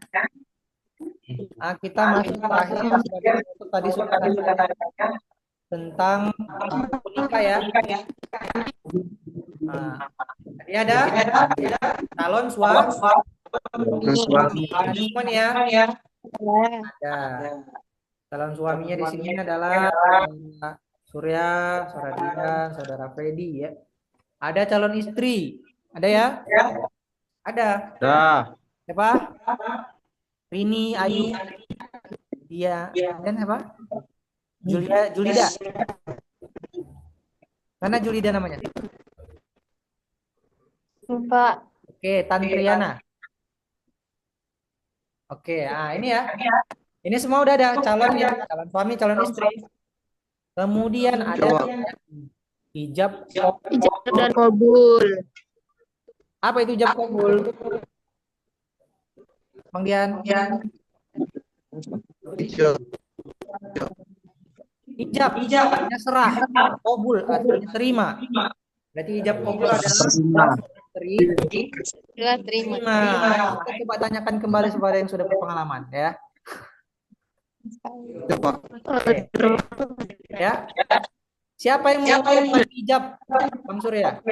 Nah, kita masuk terakhir sebagai untuk tadi sudah tentang menikah ya. Nah, tadi ada calon suami. Semua nih ya. Ya. Calon suaminya di sini adalah Surya, saudara Dian, saudara Freddy ya. Ada calon istri. Ada ya? Ada. Siapa? Rini, Ayu, dia, dan apa? Julida. Mana Julida namanya? Pak. Oke, Tantriana. Oke, ini ya. Ini semua udah ada calon ya, calon suami, calon istri. Kemudian ada ijab dan kabul. Apa itu ijab kabul? Bang Dian. Ijab artinya serah, kabul artinya terima. Berarti ijab kabul adalah istri Alhamdulillah terima. Nah, kita coba tanyakan kembali kepada yang sudah berpengalaman ya. Ya, Pak. Oke. Ya. Siapa yang mengucapkan hijab, Bang Surya?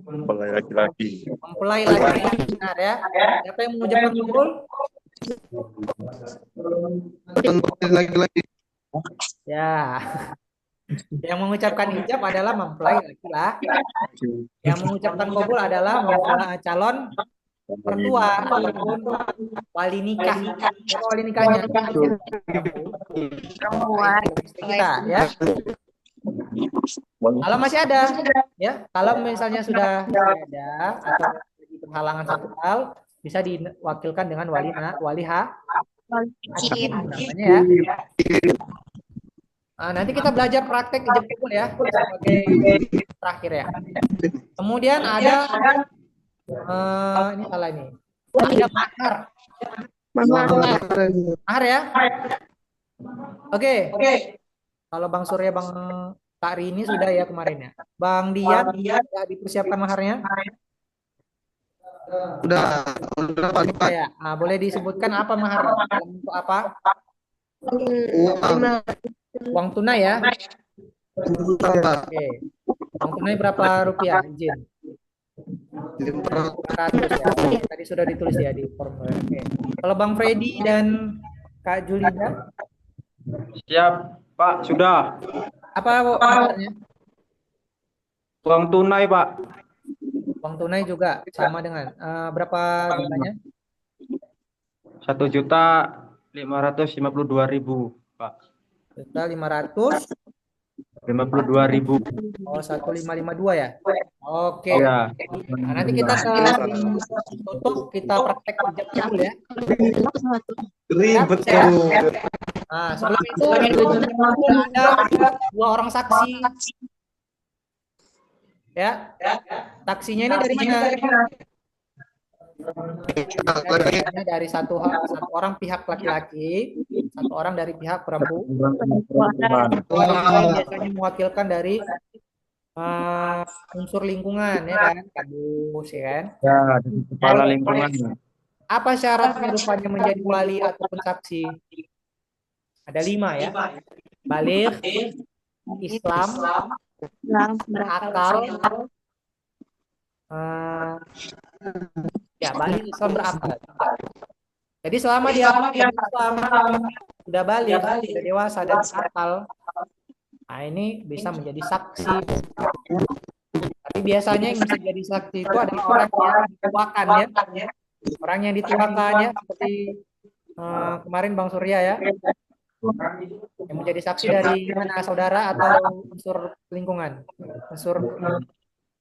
Mempelai laki-laki. Mempelai laki-laki, benar ya. Siapa yang mengucapkan kumpul? Mempelai laki-laki. Ya. Yang mengucapkan hijab adalah mempelai laki-laki. Yang mengucapkan kabul adalah calon mertua ataupun wali nikah. Siapa wali nikahnya? Perempuan. Istri kita ya. Kalau masih ada ya, kalau misalnya sudah tidak ada atau jadi penghalangan satu hal, bisa diwakilkan dengan wali hakim namanya ya. Nanti kita belajar praktek hijab kabul ya sebagai terakhir ya. Kemudian ada ini salah ini. Ada mahar. Mahar ya. Oke. Kalau Bang Surya, Bang Kak Rini sudah ya kemarin ya. Bang Dian sudah dipersiapkan maharnya? Udah Pak. Ya. Boleh disebutkan apa mahar? Untuk apa? Uang tunai ya. Oke. Uang tunai berapa rupiah? Izin. 500 ya. Tadi sudah ditulis ya di formulir. Oke. Kalau Bang Freddy dan Kak Julida? Siap, Pak. Sudah. Apa maharnya? Uang tunai, Pak. Uang tunai juga sama dengan berapa jutanya? 1.552.000, Pak. 1.552.000. Oh, 1.552 ya. Oke. Ya. Nah, nanti kita tutup, kita praktek hijab kabul ya. Ribet Ya. kamu. Nah, sebelum itu ada 2 orang saksi. Ya. Saksinya ini dari mana? Dari satu orang pihak laki-laki, satu orang dari pihak perempuan. Biasanya mewakilkan dari unsur lingkungan ya kan, kampus ya kan. Ya, kepala lingkungan. Apa syaratnya rupanya menjadi wali ataupun saksi? Ada 5 ya. Baligh, Islam, berakal, ya baligh, Islam, berakal. Jadi selama dia Islam sudah baligh, sudah dewasa dan berakal, nah ini bisa menjadi saksi. Tapi biasanya yang bisa jadi saksi itu adalah orang yang dituakan ya. Orang yang dituakan ya, seperti kemarin Bang Surya ya. Yang menjadi saksi dari mana, saudara atau unsur lingkungan? Unsur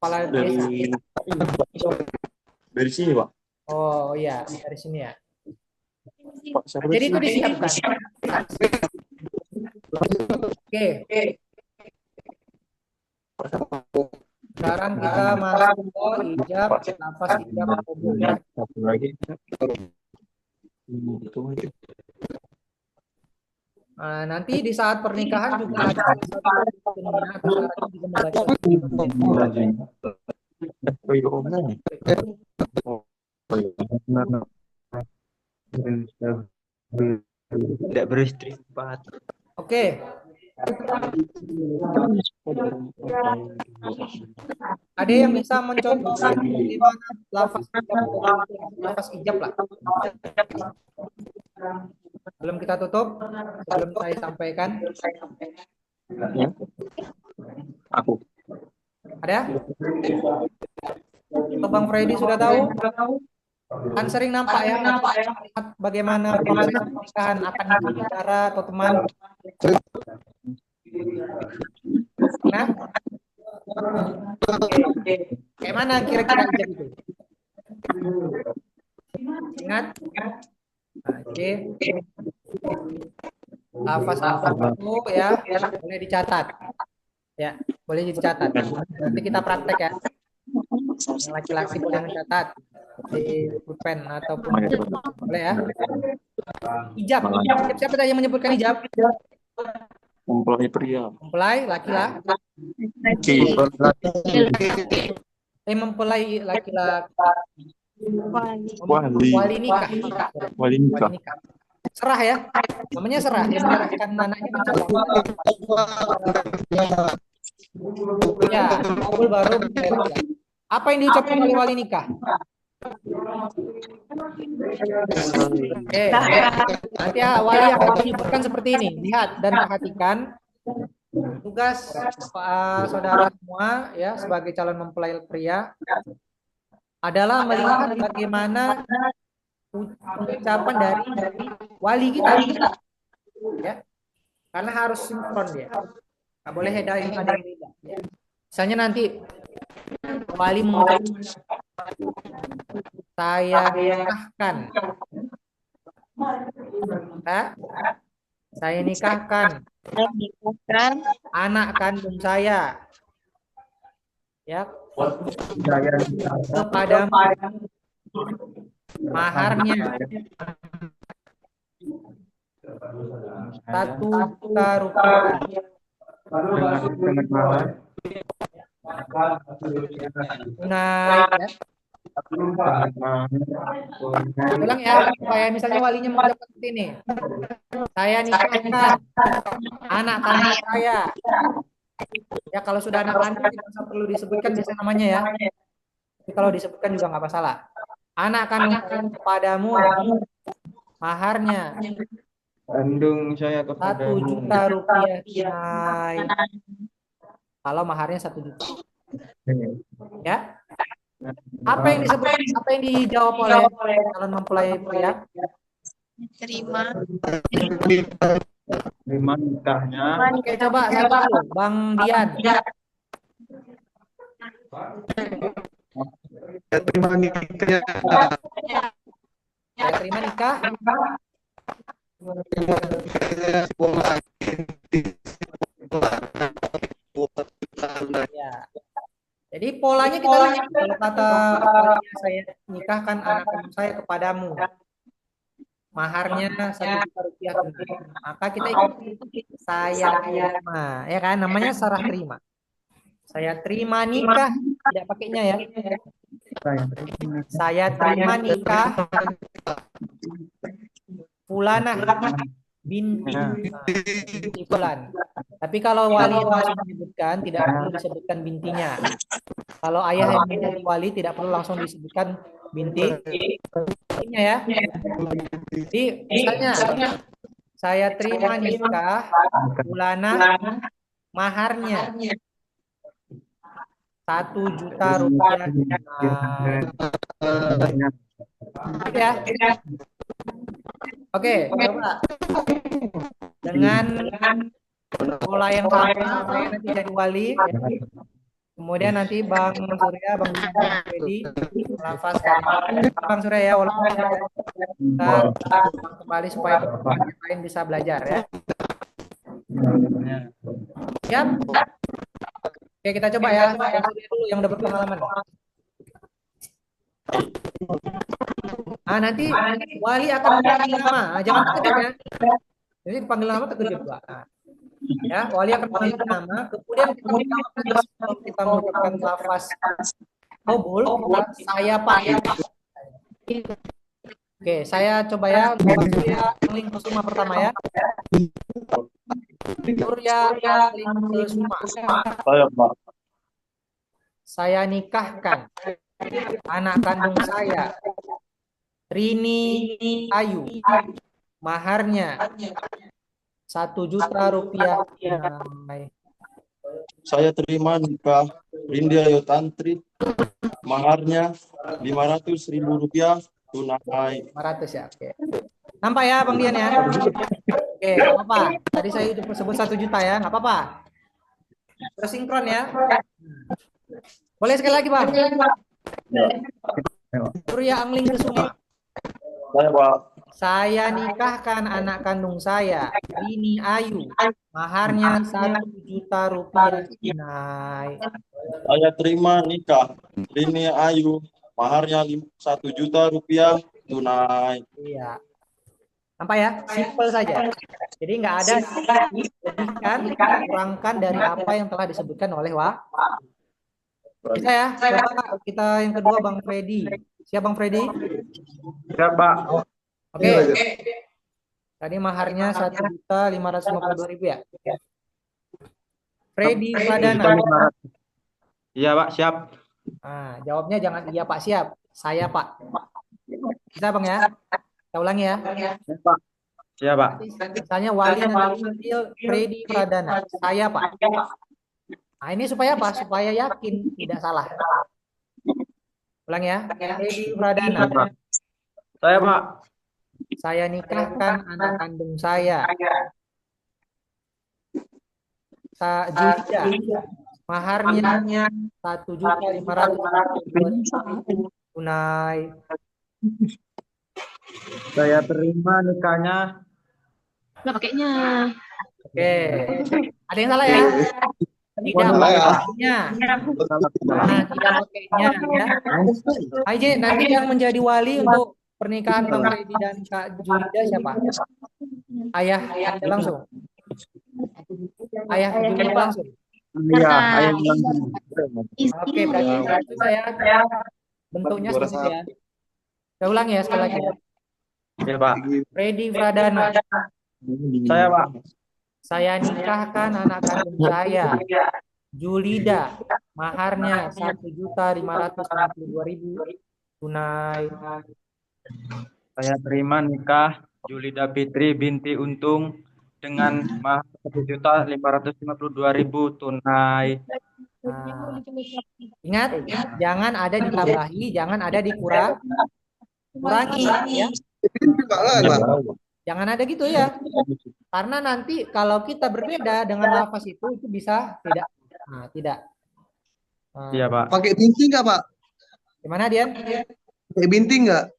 kepala desa. Dari sini, Pak. Oh iya, dari sini ya. Pak, siapa Jadi dari itu sini? disiapkan. Oke. Sekarang kita masuk ke ijab, nafas ijab kabul. Satu lagi. Nanti di saat pernikahan juga ada satu atau syaratnya juga membaca. Tidak beristri, Pak. Oke. Ada yang bisa mencontohkan bagaimana lafaz ijab lah. Belum kita tutup, sebelum saya sampaikan. Aku. Ada? Atau Bang Freddy sudah tahu? Kan sering nampak ya, bagaimana proses pernikahan, akan bicara atau teman. Nah, kayak mana kira-kira ijab itu? Ingat? Nah, jadi lafaz itu ya boleh dicatat. Ya, boleh dicatat. Nanti kita praktek ya. Yang laki-laki boleh mencatat di pulpen ataupun boleh ya. Hijab. Siapa tadi yang menyebutkan hijab? Mempelai pria. Mempelai laki-laki. Mempelai laki-laki. Wali. Wali nikah. Wali nikah. Wali nikah. Serah ya. Namanya serah. Dia menyerahkan anaknya mencalon. Ya, kabul baru mempelai laki-laki. Apa yang diucapkan oleh wali nikah? Oke, nanti ya, wali akan menyebutkan seperti ini. Lihat dan perhatikan. Tugas saudara semua ya sebagai calon mempelai pria adalah melihat bagaimana ucapan dari wali kita. Ya. Karena harus sinkron dia. Nggak boleh ada yang beda. Ya. Misalnya nanti wali mengucapkan saya nikahkan. Saya nikahkan anak kandung saya ya kepada maharnya 1 juta rupiah tunai ya. Ulang ya, supaya misalnya walinya mengucapkan seperti ini. Saya nikahkan anak kandung saya. Ya kalau sudah anak kandung tidak usah perlu disebutkan biasa namanya ya. Tapi kalau disebutkan juga nggak masalah. Anak kandung saya kepadamu maharnya Kandung saya 1 kepadamu. juta rupiah tunai. Kalau maharnya 1 juta. Ya. Apa yang disebut? Apa yang dijawab oleh calon mempelai pria? Terima. Terima nikahnya. Oke, coba satu dulu, Bang Dian. Ya, terima nikahnya. Saya terima nikah. Ya. Jadi polanya kita lihat kalau kata saya nikahkan anak kandung saya kepadamu. Maharnya 1 juta rupiah tunai. Maka kita ikuti saya terima, ya kan? Namanya sarah terima. Saya terima nikah, tidak pakainya ya. Saya terima nikah Fulanah binti Fulan. Tapi kalau wali langsung menyebutkan, tidak perlu disebutkan bintinya. Kalau ayah yang menjadi wali tidak perlu langsung disebutkan bintinya ya. Jadi misalnya saya terima nikah Fulanah maharnya 1 juta rupiah. Ya. Oke, coba dengan pola yang sama saya nanti jadi wali. Kemudian nanti Bang Surya, Bang Fedi melafazkan Bang Surya ya, walaupun kita kembali supaya yang lain bisa belajar ya. Siap? Oke, kita coba ya. Yang dulu yang udah berpengalaman. Nanti wali akan memanggil nama. Jangan terkejut ya. Jadi dipanggil nama terkejut Pak. Ya, wali akan memanggil nama. Kemudian kita mengucapkan lafaz qabul. Saya Pak. Oke, saya coba ya. Surya Angling Kusuma pertama ya. Surya Angling Kusuma. Saya Pak. Saya nikahkan anak kandung saya Rini Ayu, maharnya 1 juta rupiah. Saya terima nikah Rindy Ayu Tantri, maharnya 500.000 rupiah tunai. 500 ya, oke. Nampak ya Bang Dian ya? Oke, nggak apa-apa. Tadi saya sebut 1 juta ya, nggak apa-apa. Terus sinkron ya. Boleh sekali lagi Bang? Surya Angling Kusuma. Saya Pak. Saya nikahkan anak kandung saya, Rini Ayu, maharnya 1 juta rupiah tunai. Saya terima nikah Rini Ayu, maharnya 1 juta rupiah tunai. Iya. Nampak ya? Simple saja. Jadi nggak ada lebihkan, kurangkan dari apa yang telah disebutkan oleh Bisa ya? Coba kita yang kedua Bang Freddy. Siap Bang Freddy? Siap, Pak. Oke. Tadi maharnya 1.552.000 ya. Freddy Pradana. Iya, Pak, siap. Nah, jawabnya jangan iya Pak, siap. Saya Pak. Bisa Bang ya? Kita ulangi ya. Siap, Pak. Siap, Pak. Misalnya Wali nanti panggil Freddy Pradana. Saya Pak. Nah, ini supaya apa? Supaya yakin tidak salah. Ulang ya. Freddy Pradana. Siap, Pak. Saya, Pak. Saya nikahkan anak kandung saya. Julida. Maharnya 1.500.000 tunai. Saya terima nikahnya. Nggak pakainya. Oke. Ada yang salah ya? Tidak pakainya. Nah, tidak pakainya ya. Aja nanti yang menjadi wali untuk pernikahan Bang Freddy dan Kak Julida siapa? Ayah langsung. Ayah Julida langsung. Iya, ayah langsung. Oke, berarti itu saya bentuknya seperti itu ya. Saya ulang ya sekali lagi. Iya, Pak. Freddy Pradana. Saya, Pak. Saya nikahkan anak kandung saya. Julida. Maharnya 1.552.000 tunai. Saya terima nikah Julida Fitri binti Untung dengan mahar 1.552.000 tunai. Nah, ingat, jangan ada ditambahi, jangan ada dikurangi, ya. Jangan ada gitu ya. Karena nanti kalau kita berbeda dengan lafaz itu bisa tidak. Nah, tidak. Nah, Iya, Pak. Pakai binti nggak, Pak? gimana Dian? Pakai binti nggak?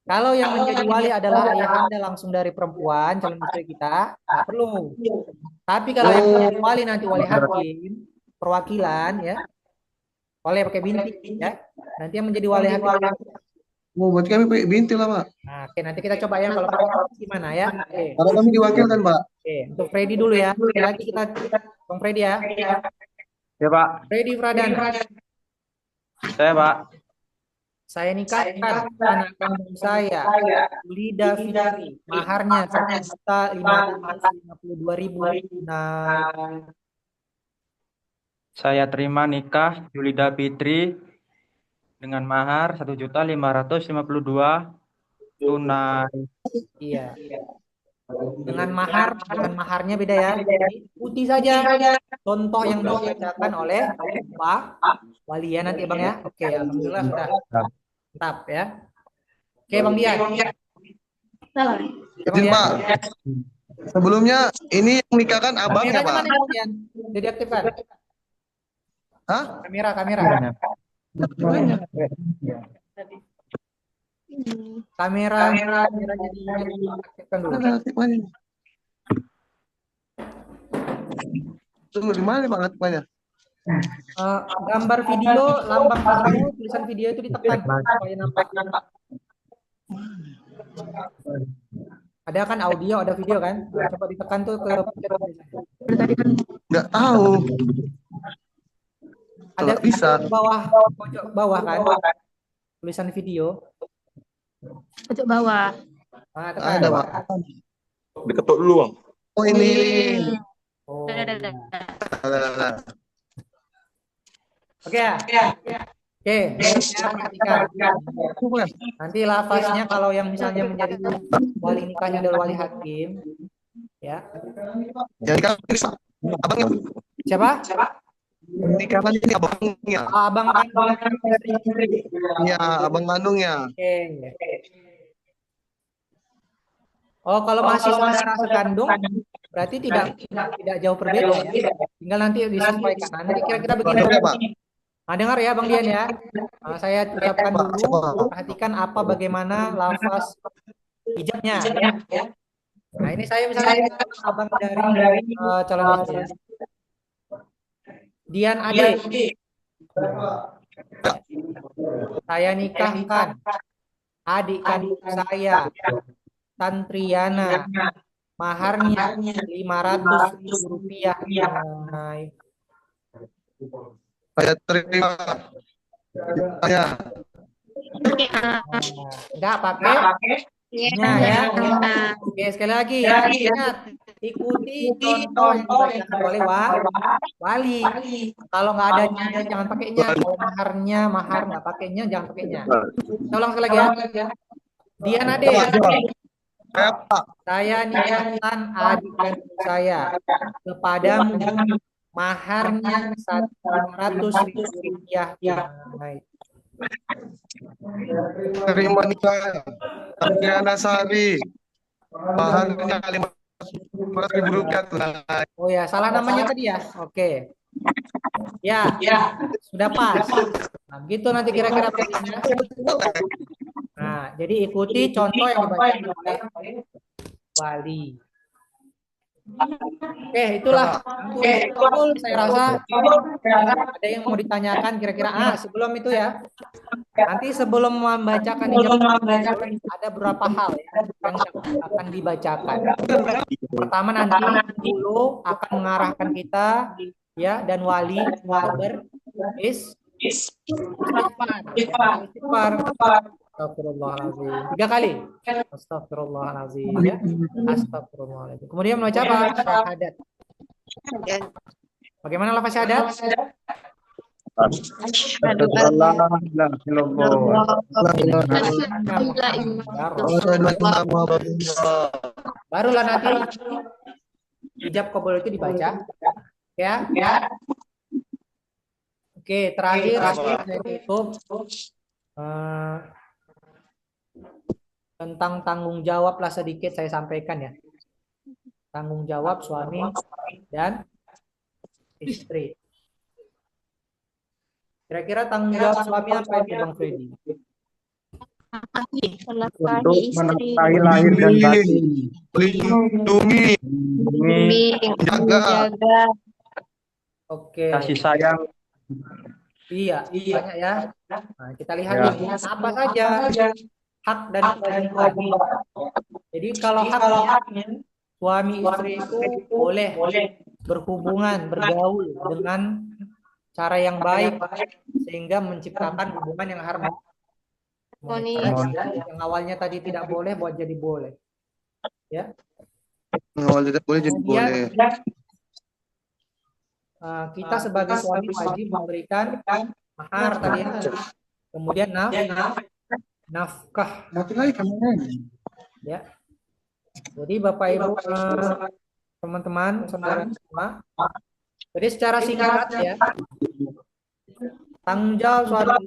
Kalau yang menjadi wali adalah ayahanda langsung dari perempuan calon istri kita, nggak perlu. Tapi kalau yang menjadi wali nanti wali hakim, perwakilan ya, boleh pakai binti ya. Nanti yang menjadi wali hakim. Oh, berarti kami pakai binti lah, Pak. Nah, oke, nanti kita coba ya kalau pakai binti gimana ya. Oke. Karena kami diwakilkan, Pak. Oke, untuk Freddy dulu ya. Sekali lagi kita Bang Freddy ya. Ya, Pak. Freddy Pradana. Saya, Pak. Saya nikahkan anak kandung saya, Julida Fitri, maharnya 1.552.000. Nah, Saya terima nikah Julida Fitri dengan mahar 1.552.000 tunai. iya. Dengan maharnya beda ya. Putih saja. Contoh yang dibacakan oleh Pak Wali ya nanti Bang ya. Oke, alhamdulillah sudah. Mantap ya. Oke, Bang Dian. Salah. Izin, Pak. Sebelumnya ini yang nikahkan abangnya, Kameranya Pak. mana Bang Dian? Jadi aktifkan. Hah? Kamera. Kameranya diaktifkan dulu. Tunggu, di mana, Pak, aktifkannya? Gambar video, lambang video, tulisan video itu ditekan supaya nampak. Ada kan audio, ada video kan? Nah, coba ditekan tuh ke pencet tulisan. Nggak tahu. Ada Nggak bisa. pojok bawah kan? Tulisan video. Pojok bawah. Nah, tekan. Ada, Pak. Diketuk dulu, Bang. Oh, ini. Oh. Ada. Oke ya. Oke, perhatikan. Nanti lafaznya kalau yang misalnya menjadi wali nikahnya adalah wali hakim, ya. Yang nikahkan ini, Pak. Abangnya. Siapa? Nikahkan ini abangnya. Abang kandung. Iya, abang kandungnya. Oke. Oh, kalau masih saudara sekandung, berarti tidak jauh berbeda. Tinggal nanti disampaikan. Nanti kira-kira begini. Oke, Pak. Nah, dengar ya Bang Dian ya. Nah, saya ucapkan dulu, perhatikan bagaimana lafaz ijabnya. Ya. Nah, ini saya misalnya abang dari calon istri. Dian Ade. Saya nikahkan adik kandung saya, Tantriana. Maharnya 500.000 rupiah. Saya terima. Ditanya. Enggak pakai nya ya. Oke, sekali lagi ya. Ingat, ikuti contoh yang dibacakan oleh wali. Kalau nggak ada nya, jangan pakainya. Kalau maharnya, mahar nggak pakainya, jangan pakainya. Saya ulang sekali lagi ya. Dian Ade, saya nikahkan adik kandung saya kepadamu, maharnya 500.000 rupiah tunai. Terima nikah. Adriana Sari. Maharnya 500.000 rupiah tunai. Oh ya, salah namanya tadi ya. Oke. Ya, sudah pas. Nah, begitu nanti kira-kira pakainya. Nah, jadi ikuti contoh yang dibacakan oleh wali. Oke, itulah. Saya rasa ada yang mau ditanyakan kira-kira. Sebelum itu ya. Nanti sebelum membacakan ada beberapa hal yang akan dibacakan. Pertama nanti dulu akan mengarahkan kita ya dan wali istighfar. Astagfirullahaladzim. 3 kali. Astagfirullahaladzim ya. Astagfirullahaladzim. Kemudian membaca apa? Syahadat. Bagaimana lafaz syahadat? Barulah nanti ijab qabul itu dibaca ya. Oke, terakhir saya tutup tentang tanggung jawab lah sedikit saya sampaikan ya. Tanggung jawab suami dan istri. Kira-kira tanggung jawab suami apa itu Bang Freddy? Untuk menafkahi lahir dan batin, Melindungi, menjaga. Oke. Kasih sayang. Iya, banyak ya. Nah, kita lihat ini apa saja hak dan kewajiban. Jadi kalau haknya suami istri itu boleh berhubungan, bergaul dengan cara yang baik sehingga menciptakan hubungan yang harmonis. Yang awalnya tadi tidak boleh buat jadi boleh. Ya. Awalnya tidak boleh jadi boleh. Kita sebagai suami wajib memberikan mahar tadi ya. Kemudian nafkah. Ya. Jadi Bapak Ibu teman-teman saudara semua. Jadi secara singkat ya, tanggung jawab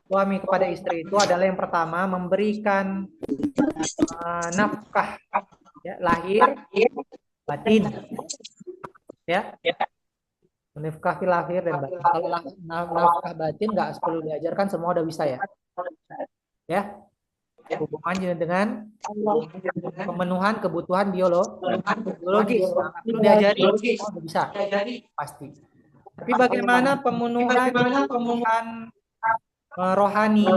suami kepada istri itu adalah yang pertama memberikan nafkah ya, lahir batin ya. Menafkahi lahir dan batin. Kalau nafkah batin nggak perlu diajarkan, semua udah bisa ya. Ya. Hubungannya dengan pemenuhan kebutuhan biologis. Perlu diajari, semua udah bisa. Pasti. Tapi bagaimana pemenuhan rohani,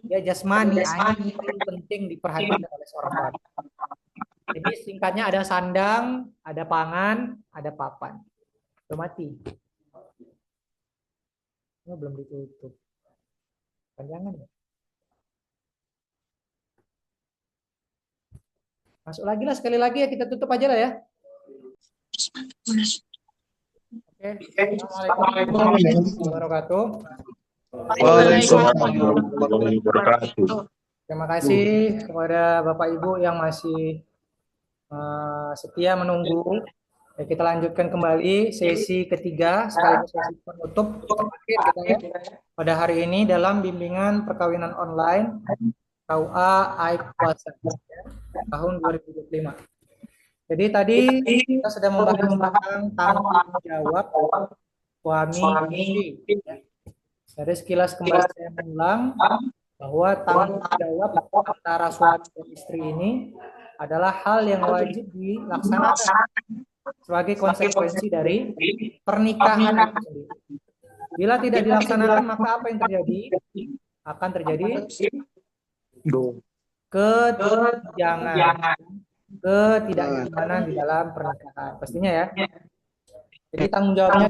ya jasmani, ini penting diperhatikan oleh seorang wanita. Jadi singkatnya ada sandang, ada pangan, ada papan. Mati. Oh, belum ditutup. Panjangan ya. Masuk lagi lah sekali lagi ya, kita tutup aja lah ya. Oke. Assalamualaikum warahmatullahi wabarakatuh. Terima kasih kepada Bapak Ibu yang masih setia menunggu. Ya, kita lanjutkan kembali sesi ketiga sekaligus sesi penutup terakhir kita ya pada hari ini dalam bimbingan perkawinan online KUA AIK Puasa tahun 2025. Jadi tadi kita sudah membahas tentang tanggung jawab suami istri. Dari sekilas kembali saya mengulang bahwa tanggung jawab antara suami dan istri ini adalah hal yang wajib dilaksanakan sebagai konsekuensi dari pernikahan itu sendiri. Bila tidak dilaksanakan, maka apa yang terjadi? Akan terjadi ketidaknyamanan di dalam pernikahan. Pastinya ya. Jadi tanggung jawabnya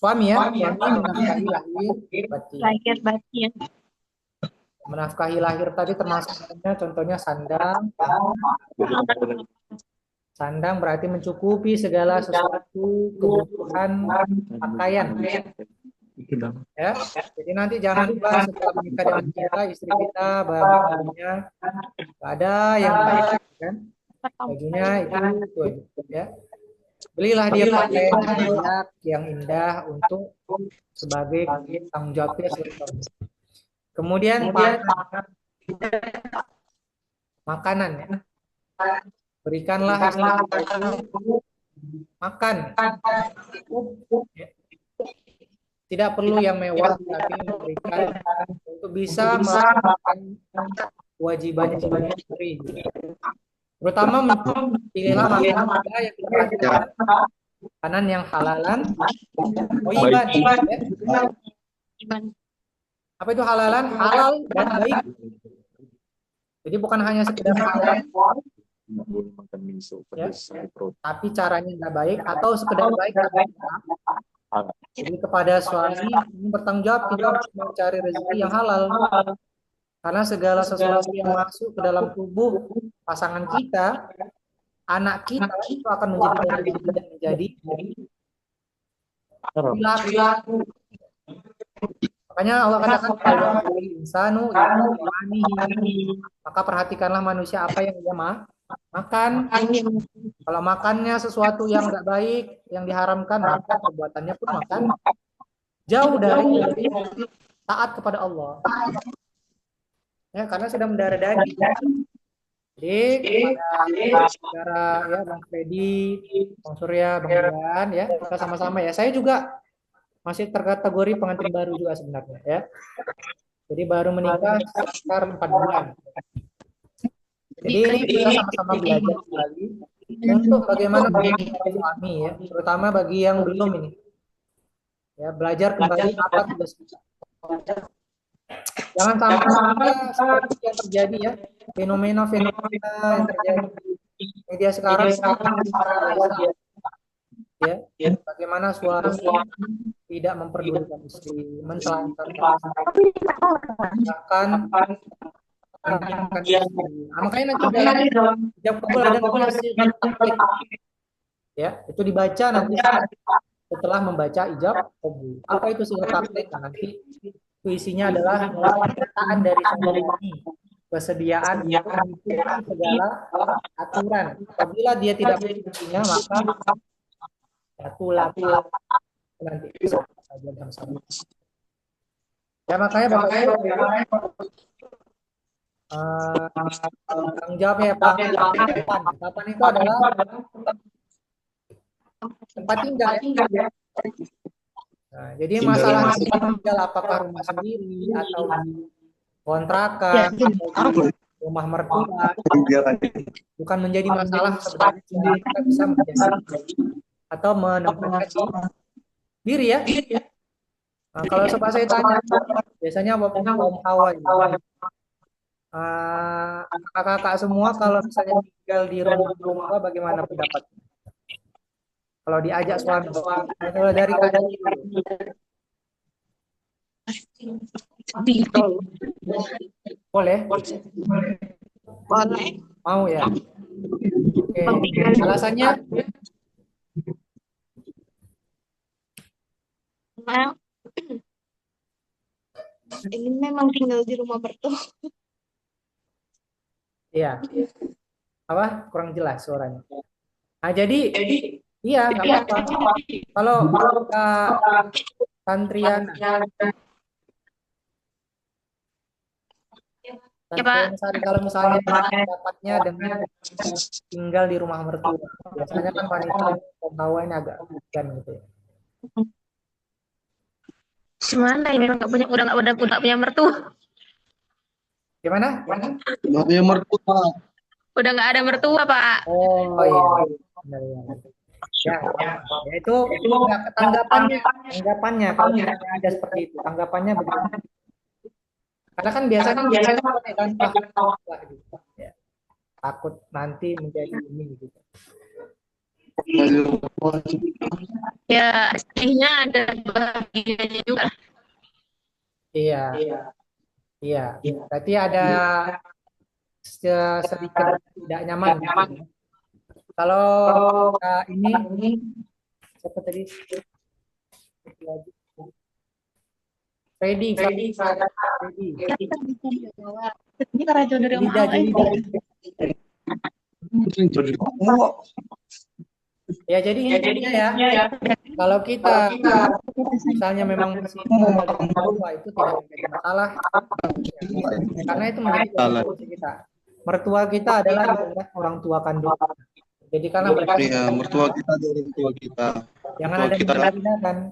Suami ya, suami menafkahi lahir batin. Lahir batin. Menafkahi lahir tadi termasuk contohnya sandang. Sandang berarti mencukupi segala sesuatu kebutuhan pakaian. Ya, jadi nanti jangan lupa setelah menikah dengan kita, istri kita bajunya ada yang baik kan, bajunya itu ya. Belilah dia pakaian yang layak, yang indah untuk sebagai tanggung jawabnya suami. Kemudian makanan ya. Berikanlah istri kita itu makan. Tidak perlu yang mewah, tapi memberikan untuk bisa melakukan kewajibannya sebagai istri. Terutama pilihlah makanan yang diperhatikan, makanan yang halalan, thayyiban. Apa itu halalan? Halal dan baik. Jadi bukan hanya sekedar halal, ya, tapi caranya nggak baik atau sekedar baik. Jadi kepada suami ini bertanggung jawab kita harus mencari rezeki yang halal. Karena segala sesuatu yang masuk ke dalam tubuh pasangan kita, anak kita itu akan menjadi laki-laki. Makanya Allah katakan insanu maka perhatikanlah manusia apa yang dia makan. Kalau makannya sesuatu yang tidak baik, yang diharamkan, maka perbuatannya pun makan jauh dari taat kepada Allah. Ya, karena sudah mendarah daging. Jadi kepada saudara ya Bang Freddy, Bang Surya, Bang Dian ya, kita sama-sama ya. Saya juga masih terkategori pengantin baru juga sebenarnya ya. Jadi baru menikah sekitar 4 bulan. Jadi ini kita sama-sama belajar kembali untuk bagaimana menjadi suami ya, terutama bagi yang belum ini. Ya, belajar kembali apa tugas kita. Jangan sampai seperti yang terjadi ya, fenomena yang terjadi di media sekarang ya, bagaimana suami tidak memperdulikan istri, mentelantarkan, bahkan makanya nanti dalam hijab kabul ada ya, itu dibaca nanti setelah membaca hijab kabul. Apa itu sihir taktik? Nah, nanti itu isinya adalah pernyataan dari suami, kesediaan mengikuti segala aturan. Apabila dia tidak mengikutinya, maka laki nanti saja sama. Ya makanya Bapak tanggung jawab ya Pak. Papan itu adalah tempat tinggal. Nah, jadi masalah tempat tinggal apakah rumah sendiri atau kontrakan, rumah mertua, bukan menjadi masalah sebenarnya. Kita bisa menjadi atau menempatkan diri ya. Nah, kalau sobat saya tanya, biasanya Bapak kaum hawa kakak-kakak semua kalau misalnya tinggal di rumah bagaimana pendapatnya? Kalau diajak suami, kalau dari kakak boleh? Boleh. Mau ya? Oke. Alasannya? Nah, ini memang tinggal di rumah mertua. Iya. Apa? Kurang jelas suaranya. Nah, jadi iya, nggak apa-apa. Kalau Santriana kalau misalnya dapatnya dengan tinggal di rumah mertua, biasanya kan wanita pembawanya agak bukan gitu ya. Gimana ini udah punya mertua? Gimana? Nggak punya mertua. Udah nggak ada mertua Pak. Oh iya. Benar, ya. Ya itu tanggapannya kalau ada seperti itu tanggapannya begitu. Karena kan biasanya ya, takut nanti menjadi ini gitu. Ya, sedihnya ada bahagianya juga. Iya, iya. Berarti ada sedikit tidak nyaman. Kalau ini siapa tadi? Freddy. Ini karena jauh dari rumah. Ya, jadi intinya ya, kalau kita misalnya memang masih tinggal dengan orang tua itu tidak menjadi masalah, karena itu menjadi konsekuensi kita. Mertua kita adalah orang tua kandung. Jadi karena mertua kita adalah orang tua kita. Jangan ada yang dipindah-pindahkan,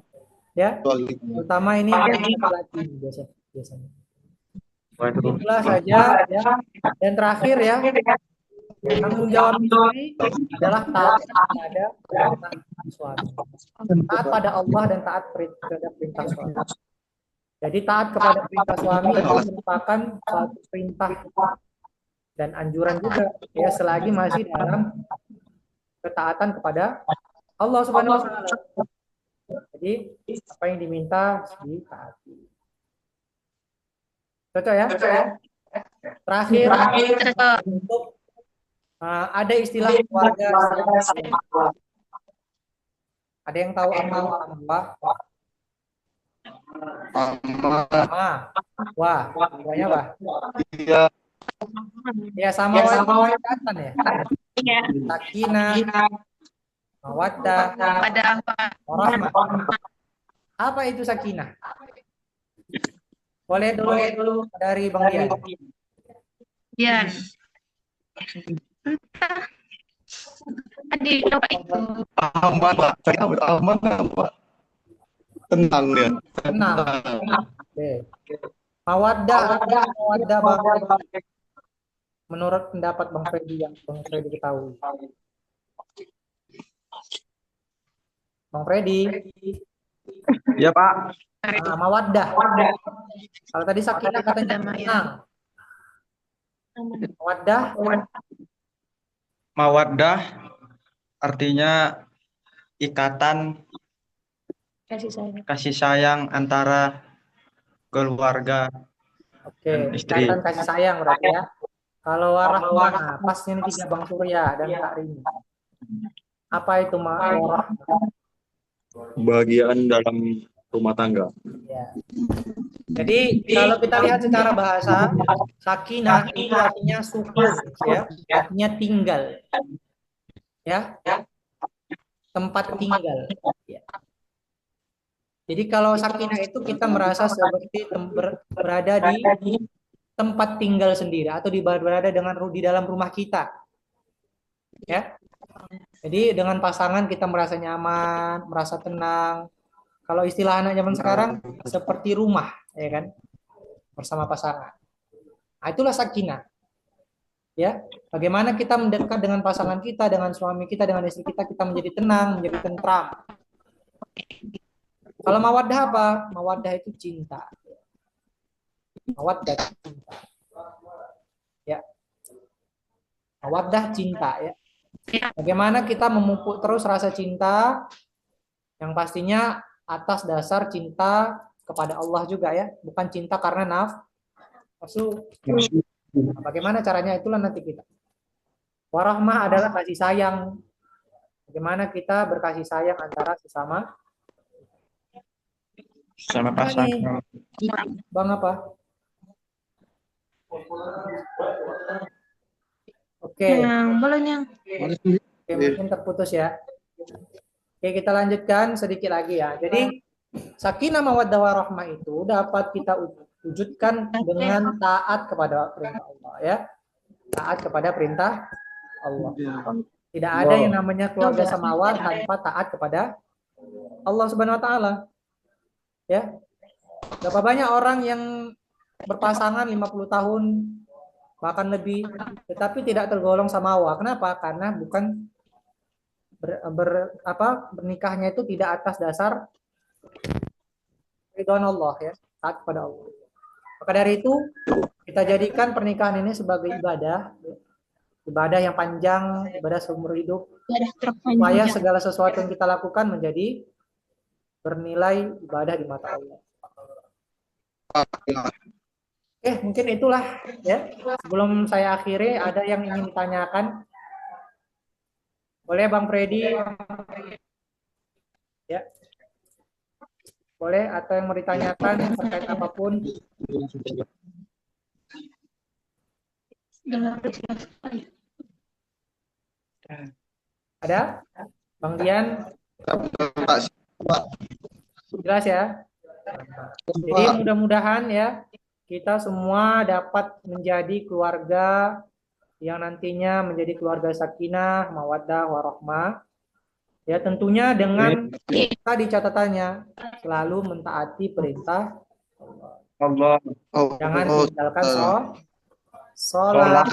ya. Terutama ini laki-laki biasanya. Itulah saja, ya. Dan terakhir ya, tanggung jawab istri adalah taat pada suami, taat pada Allah dan taat pada perintah suami. Jadi taat kepada perintah suami itu merupakan suatu perintah dan anjuran juga, ya, selagi masih dalam ketaatan kepada Allah Subhanahu wa Ta'ala. Jadi apa yang diminta ditaati. Cocok ya? Terakhir untuk ada istilah keluarga. Ada yang tahu apa? Wah, pokoknya apa? Iya. Ya, sama kata ya. Iya. Sakinah, mawaddah, warahmah. Apa itu sakinah? Boleh dulu dari Bang Dian. Ya. Tadi coba itu. Aman, Pak. Saya aman, Pak. Tenang ya. Tenang. Oke. Mawaddah Bang. Menurut pendapat Bang Freddy yang Bang Freddy ketahui. Bang Freddy. Ya, Pak. Mawaddah. Kalau tadi sakinah katanya tenang. Mawaddah artinya ikatan kasih sayang antara keluarga. Oke, istri. ikatan kasih sayang berarti ya. Kalau warahmah, pasnya ini 3 Bang Surya dan Kak Rini. Apa itu warahmah? Bagian dalam rumah tangga. Ya. Jadi kalau kita lihat secara bahasa, sakinah itu artinya sukun, ya, artinya tinggal, ya, tempat tinggal. Ya. Jadi kalau sakinah itu kita merasa seperti berada di tempat tinggal sendiri atau berada di dalam rumah kita, ya. Jadi dengan pasangan kita merasa nyaman, merasa tenang. Kalau istilah anak zaman sekarang seperti rumah, ya kan, bersama pasangan. Nah, itulah sakinah. Ya, bagaimana kita mendekat dengan pasangan kita, dengan suami kita, dengan istri kita menjadi tenang, menjadi tentram. Kalau mawaddah apa? Mawaddah itu cinta. Mawaddah cinta. Ya. Mawaddah cinta, ya. Bagaimana kita memupuk terus rasa cinta yang pastinya atas dasar cinta kepada Allah juga, ya, bukan cinta karena nafsu. Nah, bagaimana caranya itulah nanti kita. Warahmah adalah kasih sayang. Bagaimana kita berkasih sayang antara sesama pasangan. Bang apa? Oke. Oke, mungkin terputus ya. Oke, kita lanjutkan sedikit lagi ya. Jadi sakinah mawaddah warahmah itu dapat kita wujudkan dengan taat kepada perintah Allah, ya. Taat kepada perintah Allah. Tidak ada yang namanya keluarga samawa tanpa taat kepada Allah Subhanahu wa Ta'ala. Ya. Berapa banyak orang yang berpasangan 50 tahun bahkan lebih tetapi tidak tergolong samawa. Kenapa? Karena bukan bernikahnya itu tidak atas dasar ridwan Allah, ya, taat kepada Allah. Maka dari itu kita jadikan pernikahan ini sebagai ibadah yang panjang, ibadah seumur hidup, supaya segala sesuatu yang kita lakukan menjadi bernilai ibadah di mata Allah. Mungkin itulah ya. Sebelum saya akhiri, ada yang ingin ditanyakan? Boleh Bang Freddy? Ya. Boleh, atau yang mau ditanyakan terkait apapun? Ada? Bang Dian? Jelas ya? Jadi mudah-mudahan ya kita semua dapat menjadi keluarga yang nantinya menjadi keluarga sakinah, mawaddah, warahmah. Ya tentunya dengan tadi catatannya selalu mentaati perintah Allah. jangan tinggalkan sholat.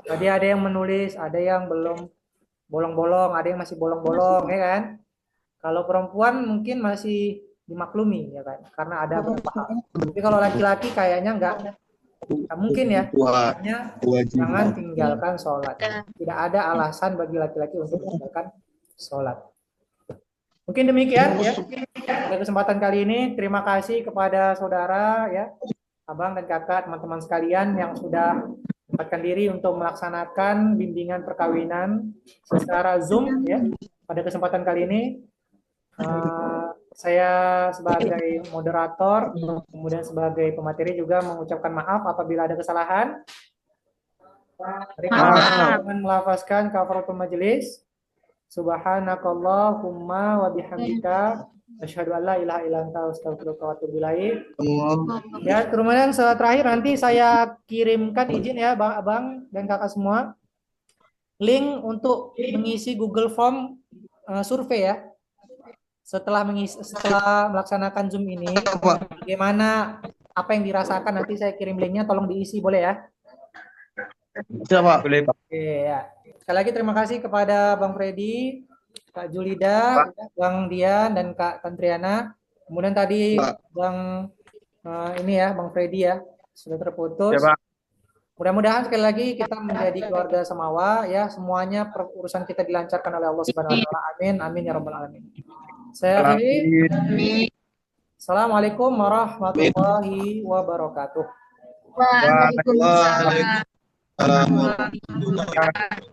Tadi ada yang menulis, ada yang belum bolong-bolong, ada yang masih bolong-bolong, ya kan? Kalau perempuan mungkin masih dimaklumi, ya kan? Karena ada beberapa hal. Tapi kalau laki-laki kayaknya nggak mungkin ya. Hanya jangan tinggalkan sholat. Tidak ada alasan bagi laki-laki untuk meninggalkan sholat. Mungkin demikian ya. Pada kesempatan kali ini, terima kasih kepada saudara ya, abang dan kakak, teman-teman sekalian yang sudah menyempatkan diri untuk melaksanakan bimbingan perkawinan secara Zoom ya. Pada kesempatan kali ini, saya sebagai moderator, kemudian sebagai pemateri juga mengucapkan maaf apabila ada kesalahan. Dengan melafazkan kafaratul majelis. Subhanakallahumma wa bihamdika asyhadu an la ilaha illa anta astaghfiruka wa atubu ilaik. Ya, kemudian setelah terakhir nanti saya kirimkan izin ya Abang dan Kakak semua link untuk mengisi Google Form survei ya. Setelah melaksanakan Zoom ini, bagaimana apa yang dirasakan nanti saya kirim linknya, tolong diisi boleh ya? Siapa? Boleh, Pak. Oke ya. Sekali lagi terima kasih kepada Bang Freddy, Kak Julida, Bang Dian dan Kak Tantriana. Kemudian tadi Bang ini ya Bang Freddy ya sudah terputus. Ya, Pak. Mudah-mudahan sekali lagi kita menjadi keluarga Samawa ya, semuanya urusan kita dilancarkan oleh Allah Subhanahu wa taala. Amin amin ya rabbal alamin. Saya akhiri. Assalamualaikum warahmatullahi wabarakatuh. Waalaikumsalam. Waalaikumsalam.